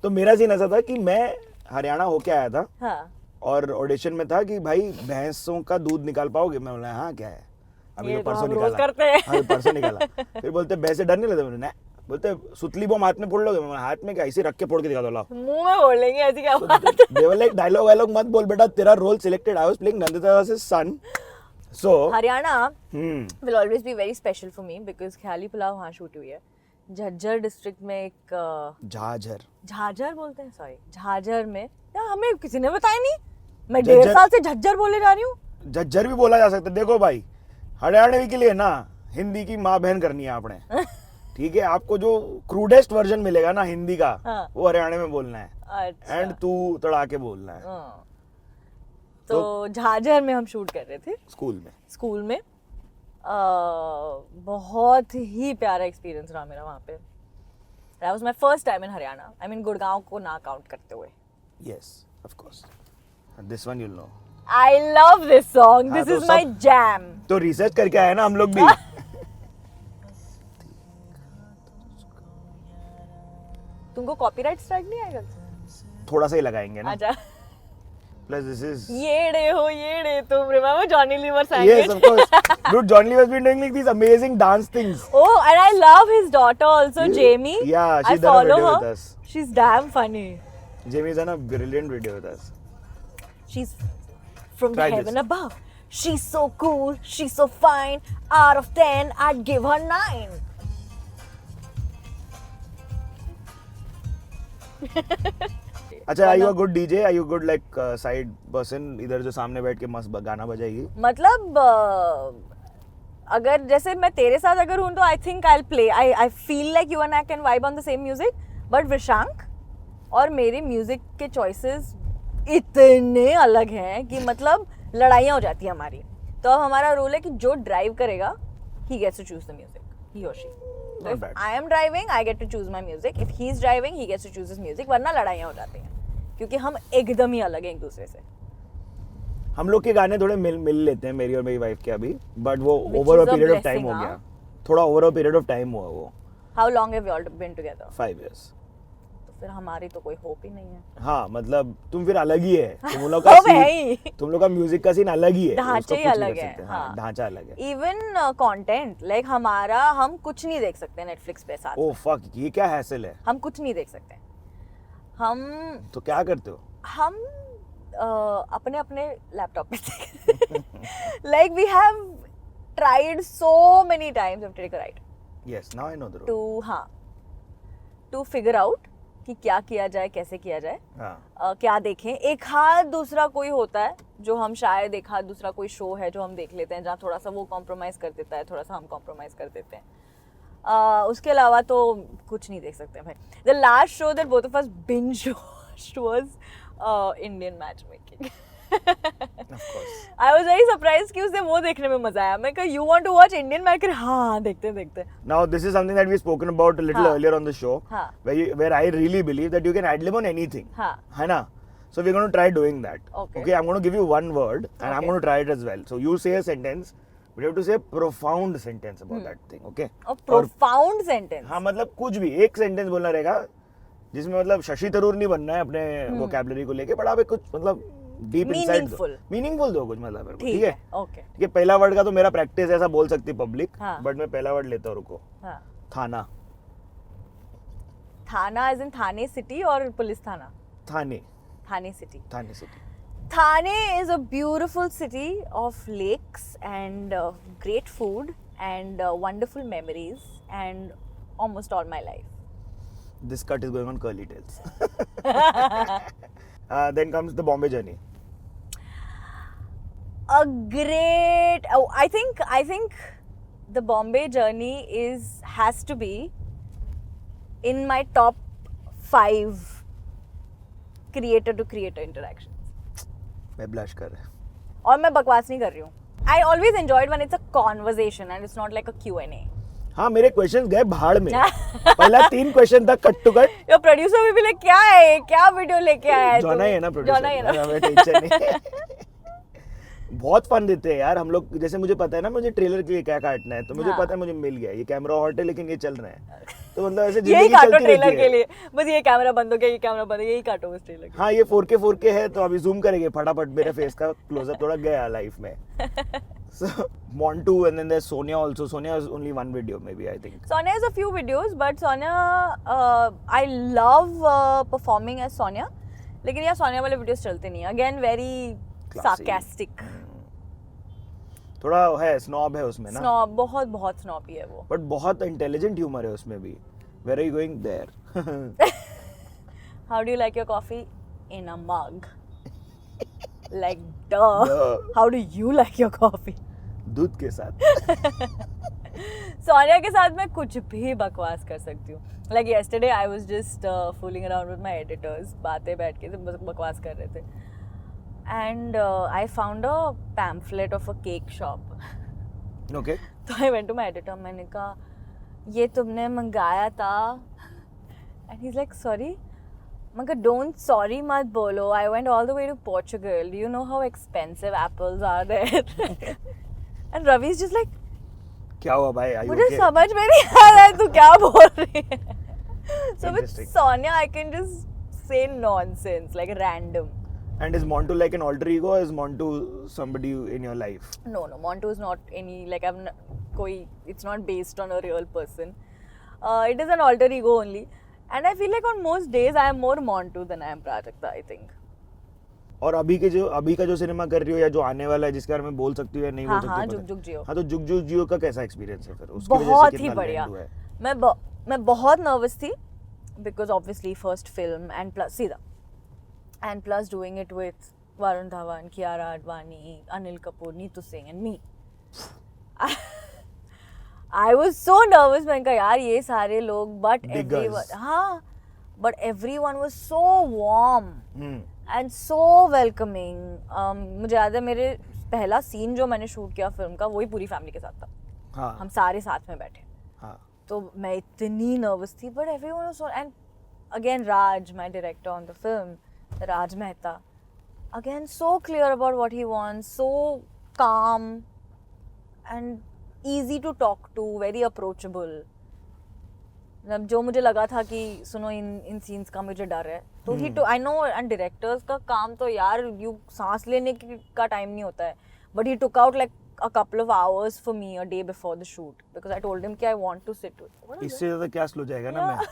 Speaker 1: तो मेरा सीन ऐसा था कि मैं हरियाणा होके आया था
Speaker 2: हाँ.
Speaker 1: और ऑडिशन में था कि भाई भैंसों का दूध निकाल पाओगे? मैं बोला हाँ क्या है. अभी
Speaker 2: ये
Speaker 1: तो
Speaker 2: तो
Speaker 1: परसों
Speaker 2: हम रोज
Speaker 1: निकाला.
Speaker 2: करते हैं.
Speaker 1: हाँ परसों निकाला. फिर बोलते भैंसे डर नहीं लगता? मैंने बोलते सुतली बम हाथ में फोड़ लोगे? मैं हाथ में क्या ऐसे रख के फोड़ के दिखा दो. लाओ.
Speaker 2: मुंह में बोल लेंगे ऐसी क्या बात.
Speaker 1: दे वर लाइक डायलॉग वायलॉग मत बोल बेटा, तेरा role selected. I was playing Nandita's son. So
Speaker 2: Haryana will always be very special for me because Khayali Pulao वहाँ शूट हुई है. झज्जर डिस्ट्रिक्ट में एक झाझर बोलते हैं, सॉरी झाझर में. यार हमें किसी ने बताया नहीं. मैं 1.5 साल से झज्जर बोले जा रही हूँ.
Speaker 1: झज्जर भी बोला जा सकता है. देखो भाई हरियाणवी के लिए ना हिंदी की माँ बहन करनी है आपने. ठीक है, आपको जो क्रूडेस्ट वर्जन मिलेगा ना हिंदी का,
Speaker 2: हाँ.
Speaker 1: वो हरियाणा में बोलना है.
Speaker 2: अच्छा.
Speaker 1: एंड तू तड़ा के बोलना है.
Speaker 2: हाँ. तो झाझर में हम शूट कर रहे थे स्कूल में. बहुत ही प्यारा एक्सपीरियंस रहा मेरा वहाँ पे. That was my first time in Haryana. I mean Gurgaon को ना काउंट करते हुए.
Speaker 1: Yes, of course. This one you'll know.
Speaker 2: I love this song.
Speaker 1: हाँ,
Speaker 2: This
Speaker 1: तो
Speaker 2: is my jam.
Speaker 1: तो रिसर्च करके आए ना हम लोग भी.
Speaker 2: तुमको कॉपीराइट स्ट्राइक नहीं आएगा?
Speaker 1: थोड़ा सा ही लगाएंगे ना.
Speaker 2: अच्छा.
Speaker 1: Plus this is.
Speaker 2: ये रे तुम remember Johnny Lever sang
Speaker 1: Yes,
Speaker 2: it?
Speaker 1: of course. Dude, John Lee has been doing like these amazing dance things.
Speaker 2: Oh, and I love his daughter also, Jamie.
Speaker 1: Yeah,
Speaker 2: I
Speaker 1: she's done a
Speaker 2: follow
Speaker 1: video
Speaker 2: her.
Speaker 1: with us.
Speaker 2: She's damn funny.
Speaker 1: Jamie's done a brilliant video with us.
Speaker 2: She's from
Speaker 1: Try
Speaker 2: the heaven
Speaker 1: this.
Speaker 2: above. She's so cool. She's so fine. Out of 10, I'd give her 9.
Speaker 1: अच्छा, are you a good DJ? Are you good like side person? इधर जो सामने बैठ के मस्त गाना बजाएगी.
Speaker 2: मतलब अगर जैसे मैं तेरे साथ अगर हूँ तो I think I play I feel like you and I can vibe on the same music. But Vishank और मेरे म्यूजिक के चॉइसेस इतने अलग हैं कि मतलब लड़ाइयाँ हो जाती हैं हमारी. तो अब हमारा रूल है कि जो ड्राइव करेगा he gets to choose the music, he और she. So if I am driving, I get to choose my music. If he's driving, he gets to choose his music. वरना लड़ाइयाँ हो जाती हैं क्योंकि हम एकदम ही अलग हैं एक दूसरे से.
Speaker 1: हम लोग के गाने थोड़े मिल लेते हैं, मेरी और मेरी वाइफ के अभी. बट वो
Speaker 2: Which
Speaker 1: over a
Speaker 2: is a
Speaker 1: period of time
Speaker 2: blessing,
Speaker 1: हो गया. थोड़ा over a period of time हुआ वो.
Speaker 2: How long have you all been together?
Speaker 1: 5 years.
Speaker 2: तो फिर हमारी तो कोई होप ही नहीं है.
Speaker 1: हाँ, मतलब तुम फिर अलग ही है. तुम लोग
Speaker 2: हम
Speaker 1: का
Speaker 2: है ही.
Speaker 1: तुम लोग का म्यूजिक का सीन अलग ही है.
Speaker 2: ढांचे
Speaker 1: उसको
Speaker 2: ही
Speaker 1: कुछ नहीं
Speaker 2: अलग
Speaker 1: कर
Speaker 2: है,
Speaker 1: सकते.
Speaker 2: हाँ.
Speaker 1: ढांचा अलग है.
Speaker 2: Even content, like हमारा हम कुछ नहीं देख सकते Netflix पे साथ.
Speaker 1: ओह फक, ये क्या हैसल है.
Speaker 2: हम कुछ नहीं देख सकते. हम
Speaker 1: तो क्या करते हो.
Speaker 2: अपने अपने लैपटॉप पे like we have tried so many times to take a ride
Speaker 1: Yes, now I know the rule.
Speaker 2: to figure out कि क्या किया जाए, कैसे किया जाए.
Speaker 1: हाँ.
Speaker 2: क्या देखें. एक हाथ दूसरा कोई होता है जो हम शायद एक हाथ दूसरा कोई शो है जो हम देख लेते हैं जहाँ थोड़ा सा वो कॉम्प्रोमाइज कर देता है, थोड़ा सा हम कॉम्प्रोमाइज कर देते हैं. उसके अलावा तो कुछ नहीं देख सकते भाई. The last show that both of us binge watched was Indian match making.
Speaker 1: Of course.
Speaker 2: I was very surprised कि उसे वो देखने में मजा आया. मैं कहा you want to watch Indian match? हाँ देखते.
Speaker 1: Now this is something that we've spoken about a little
Speaker 2: हाँ.
Speaker 1: earlier on the show,
Speaker 2: हाँ.
Speaker 1: where I really believe that you can ad lib on anything.
Speaker 2: हाँ.
Speaker 1: है ना? So we're going to try doing that.
Speaker 2: Okay.
Speaker 1: I'm going to give you one word and I'm
Speaker 2: Okay.
Speaker 1: going to try it as well. So you say a sentence, but you have to say a profound sentence about that thing, okay?
Speaker 2: A profound sentence.
Speaker 1: हाँ, मतलब कुछ भी एक सेंटेंस बोलना रहेगा जिसमें मतलब शशि थरूर नहीं बनना है अपने वोकैबुलरी को लेके, बट आप एक कुछ मतलब डीप इनसाइट दो, मीनिंगफुल दो कुछ मतलब मेरे को. ठीक है.
Speaker 2: ओके.
Speaker 1: ठीक है. पहला वर्ड का तो मेरा प्रैक्टिस ऐसा बोल सकती पब्लिक,
Speaker 2: हाँ.
Speaker 1: बट मैं पहला वर्ड लेता हूँ. रुको.
Speaker 2: हाँ.
Speaker 1: Thana.
Speaker 2: Thana as in Thane city और पुलिस थाना.
Speaker 1: Thane.
Speaker 2: Thane city.
Speaker 1: Thane city.
Speaker 2: Thane is a beautiful city of lakes and great food and wonderful memories and almost all my life.
Speaker 1: This cut is going on curly tails. Then comes the Bombay journey.
Speaker 2: A great. Oh, I think the Bombay journey has to be in my top 5 creator to creator interactions.
Speaker 1: मैं ब्लश कर रहा.
Speaker 2: और मैं बकवास नहीं कर रही हूँ. I always enjoyed when it's a conversation and it's not like a Q&A.
Speaker 1: हाँ, मेरे क्वेश्चंस गए भाड़ में. पहला 3 क्वेश्चन था cut to cut.
Speaker 2: Your producer भी लाइक क्या है, क्या वीडियो लेके आया है.
Speaker 1: जॉना ही है ना प्रोड्यूसर.
Speaker 2: जॉना ही है ना.
Speaker 1: हमें टेंशन नहीं. बहुत फन देते हैं यार हम लोग. जैसे मुझे पता है ना मुझे ट्रेलर के लिए क्या काटना है, तो मुझे पता है मुझे मिल गया. ये कैमरा हॉट है लेकिन ये चल रहा है, तो मतलब ऐसे
Speaker 2: यही
Speaker 1: जिंदगी
Speaker 2: काटो
Speaker 1: चलती
Speaker 2: ट्रेलर
Speaker 1: रहती
Speaker 2: के
Speaker 1: है.
Speaker 2: लिए. बस ये कैमरा बंद हो गया, ये कैमरा बंद हो गया, यही काटो बस ट्रेलर के.
Speaker 1: हाँ, ये 4K है तो अभी जूम करेंगे फटाफट. मेरे फेस का क्लोजअप थोड़ा गया लाइफ में. So Montu and then there's Sonia also. Sonia is only one video maybe, I think.
Speaker 2: Sonia has a few videos, but Sonia, I love performing as Sonia. लेकिन यार सोनिया वाले वीडियोस चलते नहीं. Again very sarcastic.
Speaker 1: थोड़ा है स्नॉब है उसमें ना.
Speaker 2: स्नॉब, बहुत स्नॉबी है वो.
Speaker 1: बट बहुत इंटेलिजेंट ह्यूमर है उसमें भी. Where are you going there?
Speaker 2: How do you like your coffee? In a mug. Like duh. How do you like your coffee?
Speaker 1: दूध के साथ.
Speaker 2: सोनिया के साथ मैं कुछ भी बकवास कर सकती हूँ. Like yesterday I was just fooling around with my editors. बातें बैठ के बकवास कर रहे थे. And I found a pamphlet of a cake shop.
Speaker 1: Okay.
Speaker 2: तो I went to my editor. मैंने कहा ये तुमने मंगाया था. And he's like sorry. मैं कहा don't sorry मत बोलो. I went all the way to Portugal. Do you know how expensive apples are there? And Ravi's just like
Speaker 1: क्या हुआ भाई?
Speaker 2: मुझे समझ में नहीं आ रहा है तू क्या बोल रही है. So with Sonia I can just say nonsense, like random.
Speaker 1: And is Montu like an alter ego or is Montu somebody in your life?
Speaker 2: No, Montu is not any, like it's not based on a real person. It is an alter ego only. And I feel like on most days I am more Montu than I am Prajakta, I think.
Speaker 1: और अभी का जो सिनेमा कर रही हो या जो आने वाला है जिसके बारे में बोल सकती हो या नहीं बोल सकती हो?
Speaker 2: हाँ, जुग जुग जियो।
Speaker 1: हाँ, तो जुग जुग जियो का कैसा एक्सपीरियंस है फिर? उसकी वजह से
Speaker 2: बहुत ही
Speaker 1: कितना
Speaker 2: बढ़िया।
Speaker 1: लैंड हुआ है?
Speaker 2: मैं बहुत नर्वस थी because obviously first film and plus सीधा and plus doing it with Varun Dhawan, Kiara Advani, Anil Kapoor, Neetu Singh and me. I was so nervous. मैंने कहा यार ये सारे लोग but everyone, हाँ, but everyone was so warm and so welcoming. मुझे याद है मेरे पहला सीन जो मैंने शूट किया फिल्म का वही पूरी फैमिली के साथ था.
Speaker 1: हाँ.
Speaker 2: हम सारे साथ में बैठे.
Speaker 1: हाँ.
Speaker 2: तो मैं इतनी नर्वस थी but everyone was so, and again Raj, my director on the film, Raj Mehta, again so clear about what he wants, so calm and easy to talk to, very approachable. मतलब जो मुझे लगा था कि सुनो इन सीन्स का मुझे डर है तो ही आई नो एंड डायरेक्टर्स का काम तो यार यू सांस लेने का टाइम नहीं होता है but he took out like a couple of hours for me a day before the shoot because I told him कि I want to sit with.
Speaker 1: इससे ज़्यादा क्या स्लो जाएगा ना मैं.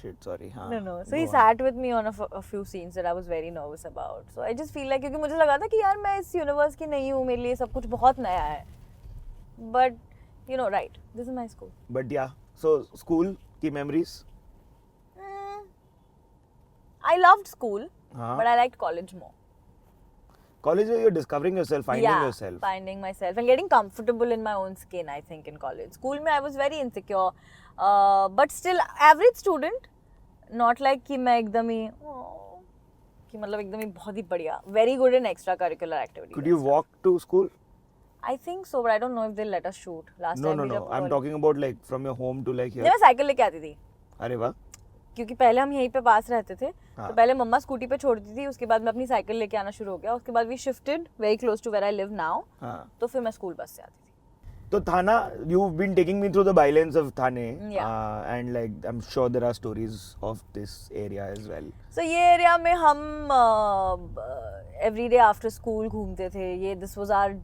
Speaker 1: Shit, sorry. हाँ.
Speaker 2: No. So he sat with me on a few scenes that I was very nervous about. So I just feel like क्योंकि मुझे लगा था कि यार मैं इस यूनिवर्स की नहीं हूँ मेरे लिए सब कुछ बहुत नया है. But you know, right? This is my school.
Speaker 1: But yeah, so school की memories.
Speaker 2: I loved school, but I liked college more.
Speaker 1: College, you're discovering yourself, finding yourself.
Speaker 2: Finding myself and getting comfortable in my own skin, I think, in college. School, I was very insecure, but still average student. Not like कि मैं एकदम ही कि मतलब एकदम ही बहुत ही बढ़िया. Very good in extracurricular activities.
Speaker 1: Could you walk to school?
Speaker 2: I think so, but I don't know if they'll let us shoot. Last time
Speaker 1: No. I'm talking about like from your home to like here.
Speaker 2: मैं साइकिल लेके आती थी.
Speaker 1: अरे वाह.
Speaker 2: क्योंकि पहले हम यहीं पे पास रहते थे तो पहले मम्मा स्कूटी पे छोड़ती थी उसके बाद मैं अपनी साइकिल लेके आना शुरू हो गया उसके बाद we shifted very close to where I live now तो फिर मैं स्कूल बस से आती थी
Speaker 1: तो थाना you've been taking me through the bylanes of Thane and like I'm sure there are stories of this area as well.
Speaker 2: So ये एरिया में हम every day after school घूमते थे ये this was our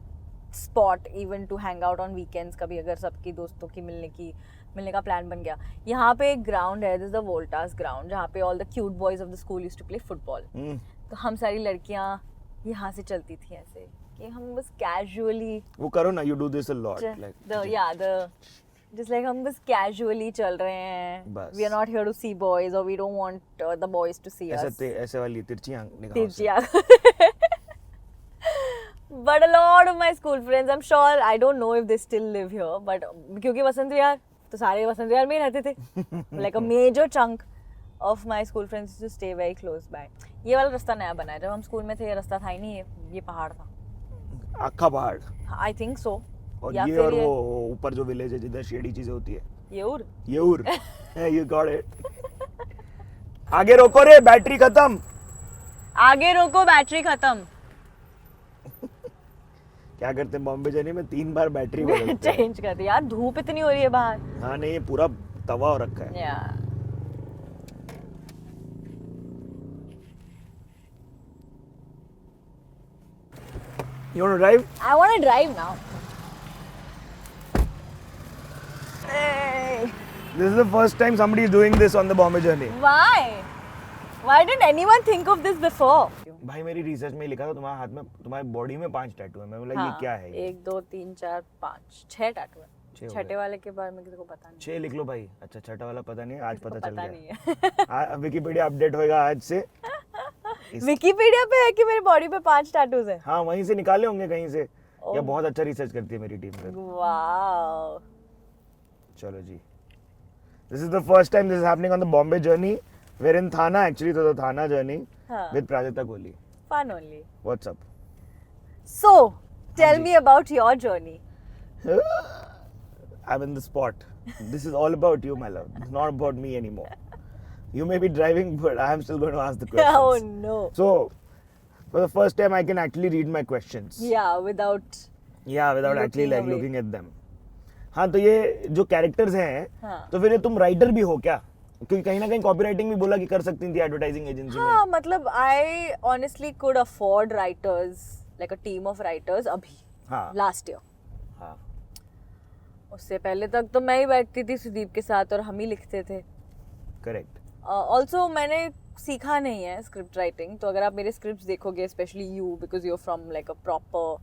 Speaker 2: spot even to hang out on weekends कभी अगर सबकी दोस्तों की मिलने का प्लान बन गया. यहाँ पे एक ग्राउंड है, this is the Voltas ground जहाँ पे all the cute boys of the school used to play football. तो हम सारी लड़कियाँ यहाँ से चलती थी ऐसे कि हम बस कैजुअली
Speaker 1: वो करो ना, you do this a lot
Speaker 2: like just like हम बस कैजुअली चल रहे हैं. We are not here to see boys or we don't want the boys to see us.
Speaker 1: ऐसे वाली तिरछी
Speaker 2: आँख. But a lot of my school friends, I'm sure, I don't know if they still live here, but क्योंकि वसंत विहार तो सारे वसंत विहार में ही रहते थे. Like a major chunk of my school friends used to stay very close by. ये वाला रास्ता नया बना है. जब हम स्कूल में थे ये रास्ता था ही नहीं, ये पहाड़ था.
Speaker 1: अक्खा पहाड़.
Speaker 2: I think so.
Speaker 1: और ये और वो ऊपर जो विलेज है जिधर शेडी चीजें होती है. येऊर. You got it. आगे रोको रे, बैटरी खत्म.
Speaker 2: आगे रोको, बैटरी खत्म.
Speaker 1: क्या करते हैं बॉम्बे जाने में 3 बार बैटरी बदलते हैं.
Speaker 2: चेंज करते यार, धूप इतनी हो रही है बाहर.
Speaker 1: हाँ नहीं, ये पूरा तवा हो रखा है. You want to drive?
Speaker 2: I want to drive now. Hey.
Speaker 1: This is the first time somebody is doing this on the Bombay journey.
Speaker 2: Why didn't anyone think of this before?
Speaker 1: भाई मेरी रिसर्च में लिखा था तुम्हारे हाथ में, तुम्हारी बॉडी में 5 टैटू है. मैं बोला ये क्या है?
Speaker 2: 1 2 3 4 5 6 टैटू है. छठे वाले के बारे में किसी को पता नहीं.
Speaker 1: 6 लिख लो भाई. अच्छा, छठा वाला पता नहीं है, आज पता चल गया. विकिपीडिया अपडेट होएगा आज से.
Speaker 2: विकिपीडिया पे है कि मेरी बॉडी पे 5 टैटूज है.
Speaker 1: हाँ, वहीं से निकाले होंगे कहीं से. या बहुत अच्छा रिसर्च करती है मेरी टीम.
Speaker 2: वाओ.
Speaker 1: चलो जी. This is the first time this is happening on the Bombay journey. We're in Thana actually, so the Thana journey with Prajakta Kohli.
Speaker 2: Fun only.
Speaker 1: What's up?
Speaker 2: So, tell me about your journey.
Speaker 1: I'm in the spot. This is all about you, my love. It's not about me anymore. You may be driving, but I'm still going to ask the questions.
Speaker 2: Oh no.
Speaker 1: So, for the first time, I can actually read my questions.
Speaker 2: Yeah, without
Speaker 1: actually like looking at them. हाँ, तो ये जो कैरेक्टर्स हैं, तो फिर तुम राइटर भी हो क्या? क्योंकि कहीं ना कहीं कॉपीराइटिंग भी बोला कि कर सकती थी एडवर्टाइजिंग एजेंसी में.
Speaker 2: हाँ मतलब I honestly could afford writers like a team of writers अभी
Speaker 1: हाँ.
Speaker 2: Last year.
Speaker 1: हाँ.
Speaker 2: उससे पहले तक तो मैं ही बैठती थी सुदीप के साथ और हम ही लिखते थे.
Speaker 1: करेक्ट.
Speaker 2: ऑल्सो मैंने सीखा नहीं है स्क्रिप्ट राइटिंग. तो अगर आप मेरे स्क्रिप्ट्स देखोगे specially you because you are from like a proper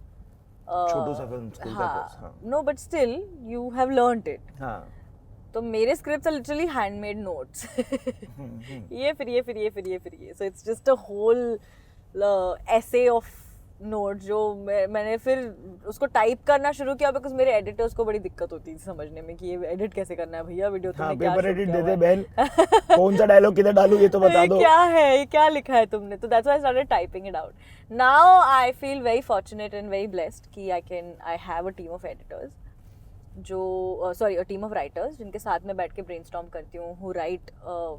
Speaker 1: छोटू सा फिल्म स्कूल का कोर्स. हाँ.
Speaker 2: No but still you have learned it.
Speaker 1: हाँ.
Speaker 2: तो मेरे scripts are literally handmade notes. ये फिर ये फिर ये फिर ये फिर ये. So it's just a whole essay of note जो मैंने फिर उसको टाइप करना शुरू किया बिकॉज मेरे एडिटर्स को बड़ी दिक्कत होती थी समझने में कि ये एडिट कैसे करना है भैया वीडियो तुमने क्या
Speaker 1: पेपर
Speaker 2: shoot
Speaker 1: एडिट
Speaker 2: किया
Speaker 1: दे
Speaker 2: हुआ
Speaker 1: दे
Speaker 2: है?
Speaker 1: बहन. कौन सा डायलॉग किधर डालूं ये तो बता
Speaker 2: ये
Speaker 1: दो.
Speaker 2: क्या है ये क्या लिखा है तुमने. तो that's why I started typing it out. Now I feel very fortunate and very blessed कि I have a team of editors जो sorry a team of writers जिनके साथ में बैठ के ब्रेनस्टॉर्म करती हूँ. Who write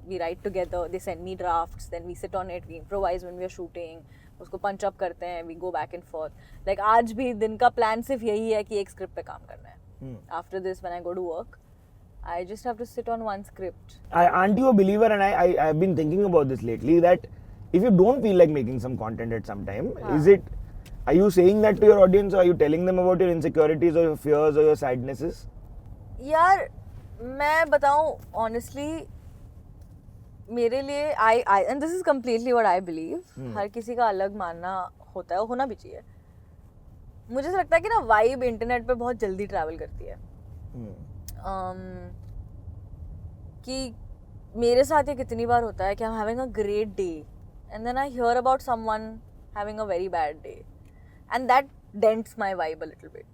Speaker 2: we write together. They send me drafts then we sit on it we improvise when we are shooting. उसको पंच अप करते हैं. We go back and fourth. Like आज भी दिन का प्लान सिर्फ यही है कि एक स्क्रिप्ट पे काम करना है. After this when I go to work I just have to sit on one script.
Speaker 1: Aren't you a believer, and I've been thinking about this lately, that if you don't feel like making some content at some time, are you saying that to your audience, or are you telling them about your insecurities or your fears or your sadnesses?
Speaker 2: यार मैं बताऊं honestly मेरे लिए and this is completely what I believe. हर किसी का अलग मानना होता है, होना भी चाहिए. मुझे ऐसा लगता है कि ना वाइब इंटरनेट पे बहुत जल्दी ट्रैवल करती है. कि मेरे साथ ये कितनी बार होता है कि I'm having a great day and then I hear about someone having a very bad day and that dents my vibe a little bit.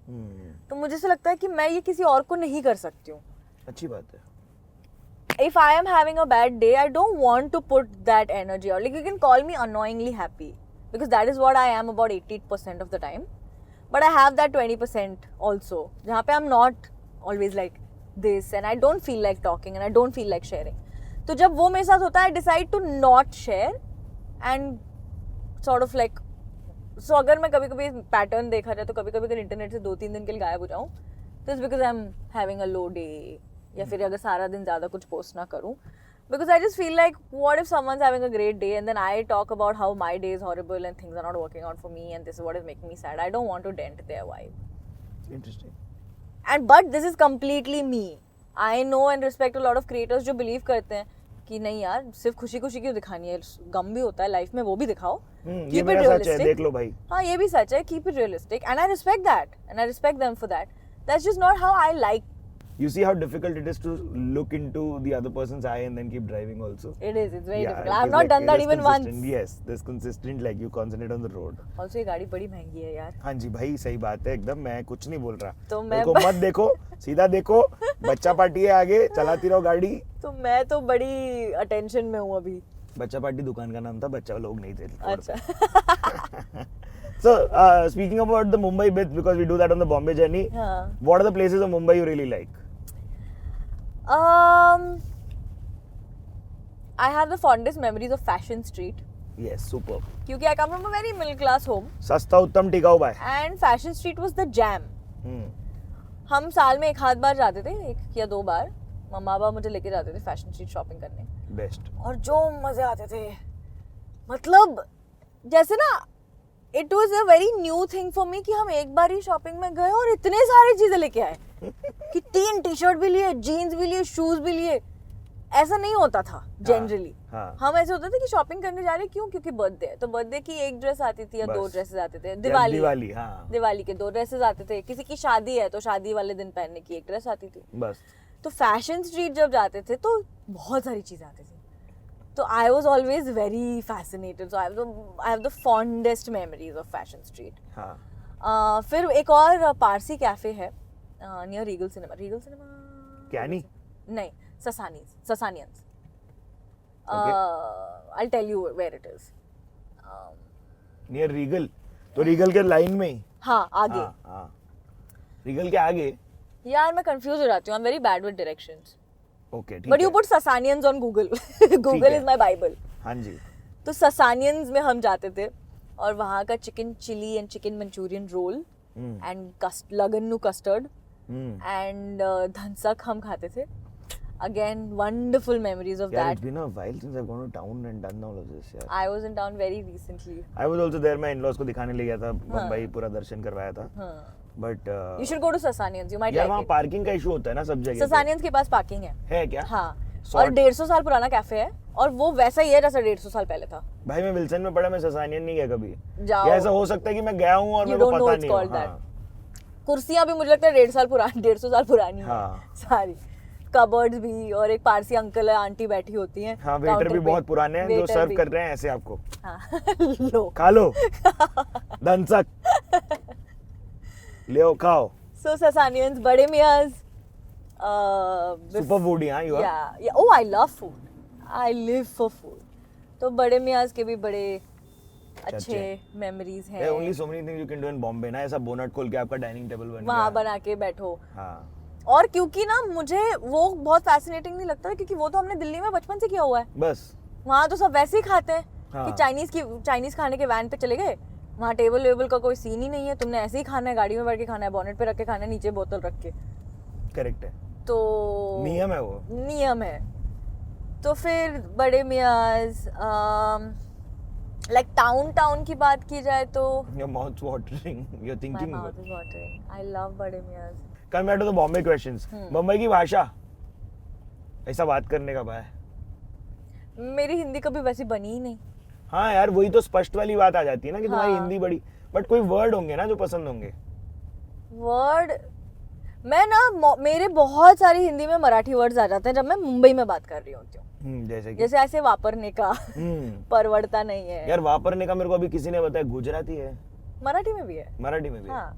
Speaker 2: तो मुझे ऐसा लगता है कि मैं ये किसी और को नहीं कर सकती हूँ.
Speaker 1: अच्छी बात है.
Speaker 2: If I am having a bad day, I don't want to put that energy out. Like you can call me annoyingly happy because that is what I am about 80% of the time. But I have that 20% also जहाँ पे I'm not always like this and I don't feel like talking and I don't feel like sharing. तो जब वो मेरे साथ होता है I decide to not share and sort of like so अगर मैं कभी-कभी पैटर्न देखा जाए तो कभी-कभी अगर इंटरनेट से 2-3 दिन के लिए गायब हो जाऊँ तो it's because I'm having a low day या फिर अगर सारा दिन ज़्यादा कुछ पोस्ट ना करूँ because I just feel like what if someone's having a great day and then I talk about how my day is horrible and things are not working out for me and this is what is making me sad. I don't want to dent their vibe.
Speaker 1: Interesting.
Speaker 2: And but this is completely me. I know and respect a lot of creators जो believe करते हैं कि नहीं यार सिर्फ खुशी खुशी क्यों दिखानी है, गम भी होता है लाइफ में, वो भी दिखाओ.
Speaker 1: ये मेरा सच है, देख लो भाई.
Speaker 2: हाँ ये भी सच है. Keep it realistic and I respect that and I respect them for that. That's just not how I like.
Speaker 1: You see how difficult it is to look into the other person's eye and then keep driving also.
Speaker 2: It is. It's very difficult.
Speaker 1: it
Speaker 2: I've
Speaker 1: is
Speaker 2: not
Speaker 1: like-
Speaker 2: done that
Speaker 1: it is
Speaker 2: even once.
Speaker 1: consistent. Yes, this consistent like you concentrate on the road.
Speaker 2: Also ये गाड़ी बड़ी महंगी है यार.
Speaker 1: हाँ जी भाई सही बात है एकदम. मैं कुछ नहीं बोल रहा.
Speaker 2: तो
Speaker 1: मेरे को
Speaker 2: मैं
Speaker 1: मत देखो, सीधा देखो. बच्चा पार्टी है आगे, चलाती रहो गाड़ी.
Speaker 2: तो मैं तो बड़ी अटेंशन में हूँ अभी.
Speaker 1: बच्चा पार्टी दुकान का नाम था, बच्चा लोग नहीं थे.
Speaker 2: अच्छा.
Speaker 1: So speaking about the Mumbai bit, because we do that on the Bombay journey,
Speaker 2: हाँ.
Speaker 1: what are the places of Mumbai you really like?
Speaker 2: I have the fondest memories of Fashion Street.
Speaker 1: Yes, superb.
Speaker 2: क्योंकि I come from a very middle class home
Speaker 1: सस्ता उत्तम टिकाऊ भाई.
Speaker 2: and Fashion Street was the jam. हम साल में एक आध बार जाते थे, 1 या 2 बार. मम्मा पापा मुझे लेके जाते थे फैशन स्ट्रीट शॉपिंग करने.
Speaker 1: बेस्ट.
Speaker 2: और जो मजे आते थे, मतलब जैसे ना it was a very new thing for me कि हम एक बार ही शॉपिंग में गए और इतने सारी चीजें लेके आए कि 3 टी-शर्ट भी लिए, जीन्स भी लिए, शूज भी लिए. ऐसा नहीं होता था जनरली.
Speaker 1: हाँ.
Speaker 2: हम ऐसे होता था कि शॉपिंग करने जा रहे क्यों, क्योंकि बर्थडे है तो बर्थडे की एक ड्रेस आती थी या
Speaker 1: बस.
Speaker 2: 2 ड्रेसेस आते थे.
Speaker 1: दिवाली हाँ.
Speaker 2: दिवाली के 2 ड्रेसेस आते थे. किसी की शादी है तो शादी वाले दिन पहनने की एक ड्रेस आती थी.
Speaker 1: बस.
Speaker 2: तो फैशन स्ट्रीट जब जाते थे तो बहुत सारी चीजें आती थी. तो I was always very fascinated. So I have the fondest memories of fashion street.
Speaker 1: हाँ.
Speaker 2: फिर एक और पारसी कैफे है नियर रीगल सिनेमा.
Speaker 1: क्या
Speaker 2: नहीं, ससानियंस.
Speaker 1: Okay.
Speaker 2: I'll tell you where it is.
Speaker 1: Near Regal. तो रीगल के लाइन में ही.
Speaker 2: हाँ आगे.
Speaker 1: हाँ. रीगल के आगे.
Speaker 2: यार मैं कंफ्यूज हो जाती हूँ. I'm very bad with directions.
Speaker 1: Okay ठीक
Speaker 2: But you
Speaker 1: है.
Speaker 2: put Sasanians on Google. Google is my Bible.
Speaker 1: हाँ जी.
Speaker 2: तो ससानियंस में हम जाते थे और वहाँ का chicken chilli and chicken Manchurian roll and लगन्नू कस्टर्ड एंड धनसक हम खाते थे. Again, wonderful memories of
Speaker 1: Yeah,
Speaker 2: that.
Speaker 1: it's been a while since I've gone to town and done all of this. Yeah.
Speaker 2: I was in town very recently.
Speaker 1: I was also there. मैं in-laws को दिखाने ले गया था. बम्बई पूरा दर्शन करवाया था. But
Speaker 2: You should go to Sasanians. You might
Speaker 1: यार
Speaker 2: like
Speaker 1: वहाँ
Speaker 2: it.
Speaker 1: पार्किंग का इशू होता है ना सब जगह.
Speaker 2: Sasanians के पास पार्किंग है
Speaker 1: क्या?
Speaker 2: हाँ. और 150 साल पुराना कैफे है और वो वैसा ही है जैसा 150 साल पहले था.
Speaker 1: भाई मैं विल्सन में पढ़ा, मैं ससानियन नहीं गया कभी.
Speaker 2: जाओ.
Speaker 1: या ऐसा हो सकता है कि मैं गया हूँ और
Speaker 2: You
Speaker 1: मेरे को
Speaker 2: don't know
Speaker 1: पता
Speaker 2: it's
Speaker 1: नहीं
Speaker 2: called
Speaker 1: हो.
Speaker 2: that. कुर्सियां भी मुझे लगता है 150 साल पुरानी
Speaker 1: हाँ.
Speaker 2: है सारी. कबर्ड्स भी और एक पारसी अंकल है आंटी बैठी होती हैं.
Speaker 1: हाँ, वेटर भी बहुत पुराने हैं जो सर्व कर रहे हैं ऐसे आपको.
Speaker 2: हाँ. लो
Speaker 1: खा लो. दंसक. ले खाओ.
Speaker 2: So Sasanians, बड़े मियाज.
Speaker 1: सुपर फूड यहाँ.
Speaker 2: Yeah. Oh, I love food. I live for food. तो बड़े मियाज के भी बड़े अच्छे मेमोरीज हैं.
Speaker 1: There are only so many things you can do in Bombay ना. ऐसा बोनट खोल के आपका डाइनिंग टेबल बन गया.
Speaker 2: वहाँ बना के बैठो.
Speaker 1: हाँ.
Speaker 2: और क्योंकि ना मुझे वो बहुत फैसिनेटिंग नहीं लगता क्योंकि वो तो हमने दिल्ली में बचपन से किया हुआ है.
Speaker 1: बस.
Speaker 2: वहाँ तो सब वैसे ही खाते हैं
Speaker 1: हाँ.
Speaker 2: कि चाइनीज खाने के वैन पे चले गए. वहाँ टेबल वेबल का कोई सीन ही नहीं है. तुमने ऐसे ही खाना है, गाड़ी में बैठ के खाना है, बॉनेट पे रख के खाना है, नीचे बोतल रख के.
Speaker 1: करेक्ट है.
Speaker 2: तो
Speaker 1: नियम है वो.
Speaker 2: नियम है. तो फिर बड़े मियाज लाइक टाउन की बात की जाए तो
Speaker 1: Your mouth's watering. You're
Speaker 2: my
Speaker 1: thinking.
Speaker 2: mouth is watering. I love बड़े मियाज.
Speaker 1: Come back to the Bombay questions. Bombay की भाषा. ऐसा बात करने का भाई.
Speaker 2: मेरी हिंदी कभी वैसी बनी ही नहीं.
Speaker 1: हाँ यार वही तो स्पष्ट वाली बात आ जाती है ना कि तुम्हारी
Speaker 2: हाँ.
Speaker 1: हिंदी बड़ी. बट कोई वर्ड होंगे ना जो पसंद होंगे.
Speaker 2: वर्ड मैं ना मेरे बहुत सारी हिंदी में मराठी वर्ड्स आ जाते हैं जब मैं मुंबई में बात कर रही होती हूँ. जैसे ऐसे वापरने का. परवड़ता नहीं है.
Speaker 1: यार वापरने का मेरे को अभी किसी ने बताया गुजराती है.
Speaker 2: मराठी में भी है.
Speaker 1: मराठी में भी.
Speaker 2: हाँ.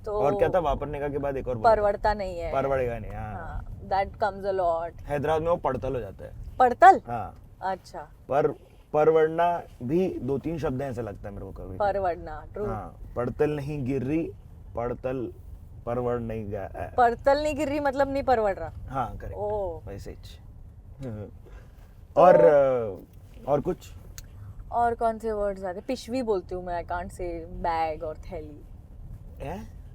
Speaker 2: तो
Speaker 1: और क्या था वापरने का के बाद एक और
Speaker 2: परवड़ता नहीं है.
Speaker 1: परवड़ेगा नहीं. हाँ.
Speaker 2: That comes a lot.
Speaker 1: Hyderabad में वो पड़तल हो जाता है.
Speaker 2: पड़तल.
Speaker 1: हाँ.
Speaker 2: अच्छा.
Speaker 1: परवड़ना भी 2-3 शब्द हैं ऐसा लगता है मेरे को कभी.
Speaker 2: परवड़ना. ट्रू.
Speaker 1: हाँ. पड़तल नहीं गिर रही. पड़तल परवड़ नहीं गया.
Speaker 2: पड़तल नहीं गिर रही मतलब नहीं परवड़ रहा.
Speaker 1: हाँ करेक्ट.
Speaker 2: ओह.
Speaker 1: वैसे ही. और कुछ.
Speaker 2: और कौन से वर्ड्स आते हैं? पिशवी बोलती हूँ मैं. आई कांट से बैग और थैली.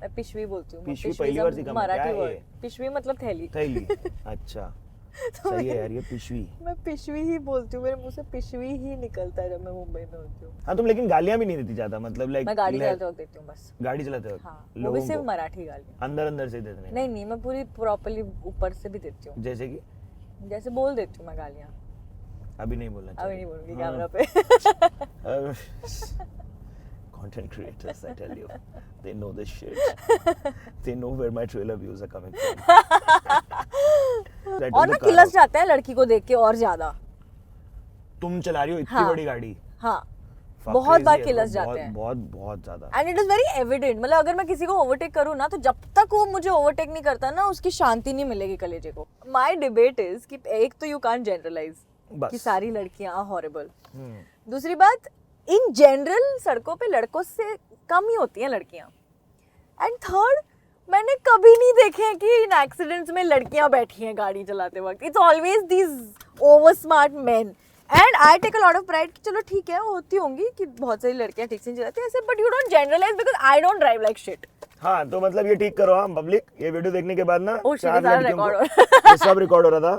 Speaker 2: मैं पिशवी बोलती हूँ.
Speaker 1: पिशवी पहली बार सीखा.
Speaker 2: मराठी वर्ड. पिशवी मतलब थैली.
Speaker 1: थैली. अच्छा. सही है यार ये पिशवी.
Speaker 2: मैं पिशवी ही बोलती हूँ. मेरे मुंह से पिशवी ही निकलता है जब मैं मुंबई में होती हूँ.
Speaker 1: हाँ तुम लेकिन गालियाँ भी नहीं देती ज्यादा मतलब लाइक.
Speaker 2: मैं गाड़ी चलाते वक्त देती हूँ बस.
Speaker 1: गाड़ी चलाते वक्त.
Speaker 2: हाँ. वो भी सिर्फ मराठी गालियाँ.
Speaker 1: अंदर से देते
Speaker 2: नहीं मैं पूरी प्रॉपर्ली ऊपर से भी देती हूँ.
Speaker 1: जैसे कि
Speaker 2: जैसे बोल देती हूँ मैं गालियाँ.
Speaker 1: अभी नहीं बोलना चाहिए.
Speaker 2: अभी नहीं बोलूंगी कैमरा पे.
Speaker 1: Content creators, I tell you, they know this shit. They know where my trailer views are coming from.
Speaker 2: और ना किलस जाते हैं लड़की को देख के और ज्यादा.
Speaker 1: तुम चला रही हो इतनी
Speaker 2: हाँ.
Speaker 1: बड़ी गाड़ी.
Speaker 2: हाँ. बहुत बार किलस जाते हैं.
Speaker 1: बहुत ज्यादा.
Speaker 2: And it is very evident. मतलब अगर मैं किसी को ओवरटेक करूँ ना तो जब तक वो मुझे ओवरटेक नहीं करता ना उसकी शांति नहीं मिलेगी कलेजे को. माय डिबेट इज कि एक तो यू कांट जनरलाइज कि सारी लड़कियां हॉरिबल. दूसरी बात इन जनरल सड़कों पे लड़कों से कम ही होती हैं लड़कियां. एंड थर्ड मैंने कभी नहीं देखे हैं कि इन एक्सीडेंट्स में लड़कियां बैठी हैं गाड़ी चलाते वक्त. It's always these over smart man. And I take a lot of pride कि चलो ठीक है होती होंगी कि बहुत सारी लड़कियां ठीक से चलाती हैं ऐसे. But you don't generalise because I don't drive like shit.
Speaker 1: हाँ तो मतलब ये ठीक करो. हम पब्लिक ये वीडियो देखने के बाद ना
Speaker 2: 4 लड़कियों को
Speaker 1: ये सब रिकॉर्ड हो रहा था.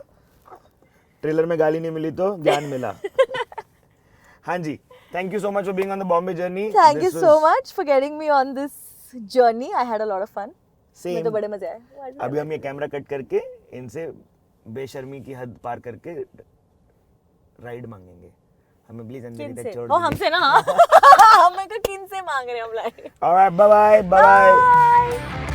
Speaker 1: ट्रेलर में गाली नहीं मिली तो ज्ञान मिला. हाँ जी. Thank you so much for being on the Bombay journey.
Speaker 2: Thank you so much for getting me on this journey. I had a lot of fun.
Speaker 1: Same.
Speaker 2: मुझे तो बड़े मजे आए.
Speaker 1: अभी हम ये कैमरा कट करके इनसे बेशर्मी की हद पार करके राइड मांगेंगे. हमें प्लीज अंजलि तक छोड़ दीजिए.
Speaker 2: हमसे ना. हमें किन से मांग रहे हैं हम राइड.
Speaker 1: Alright, bye bye.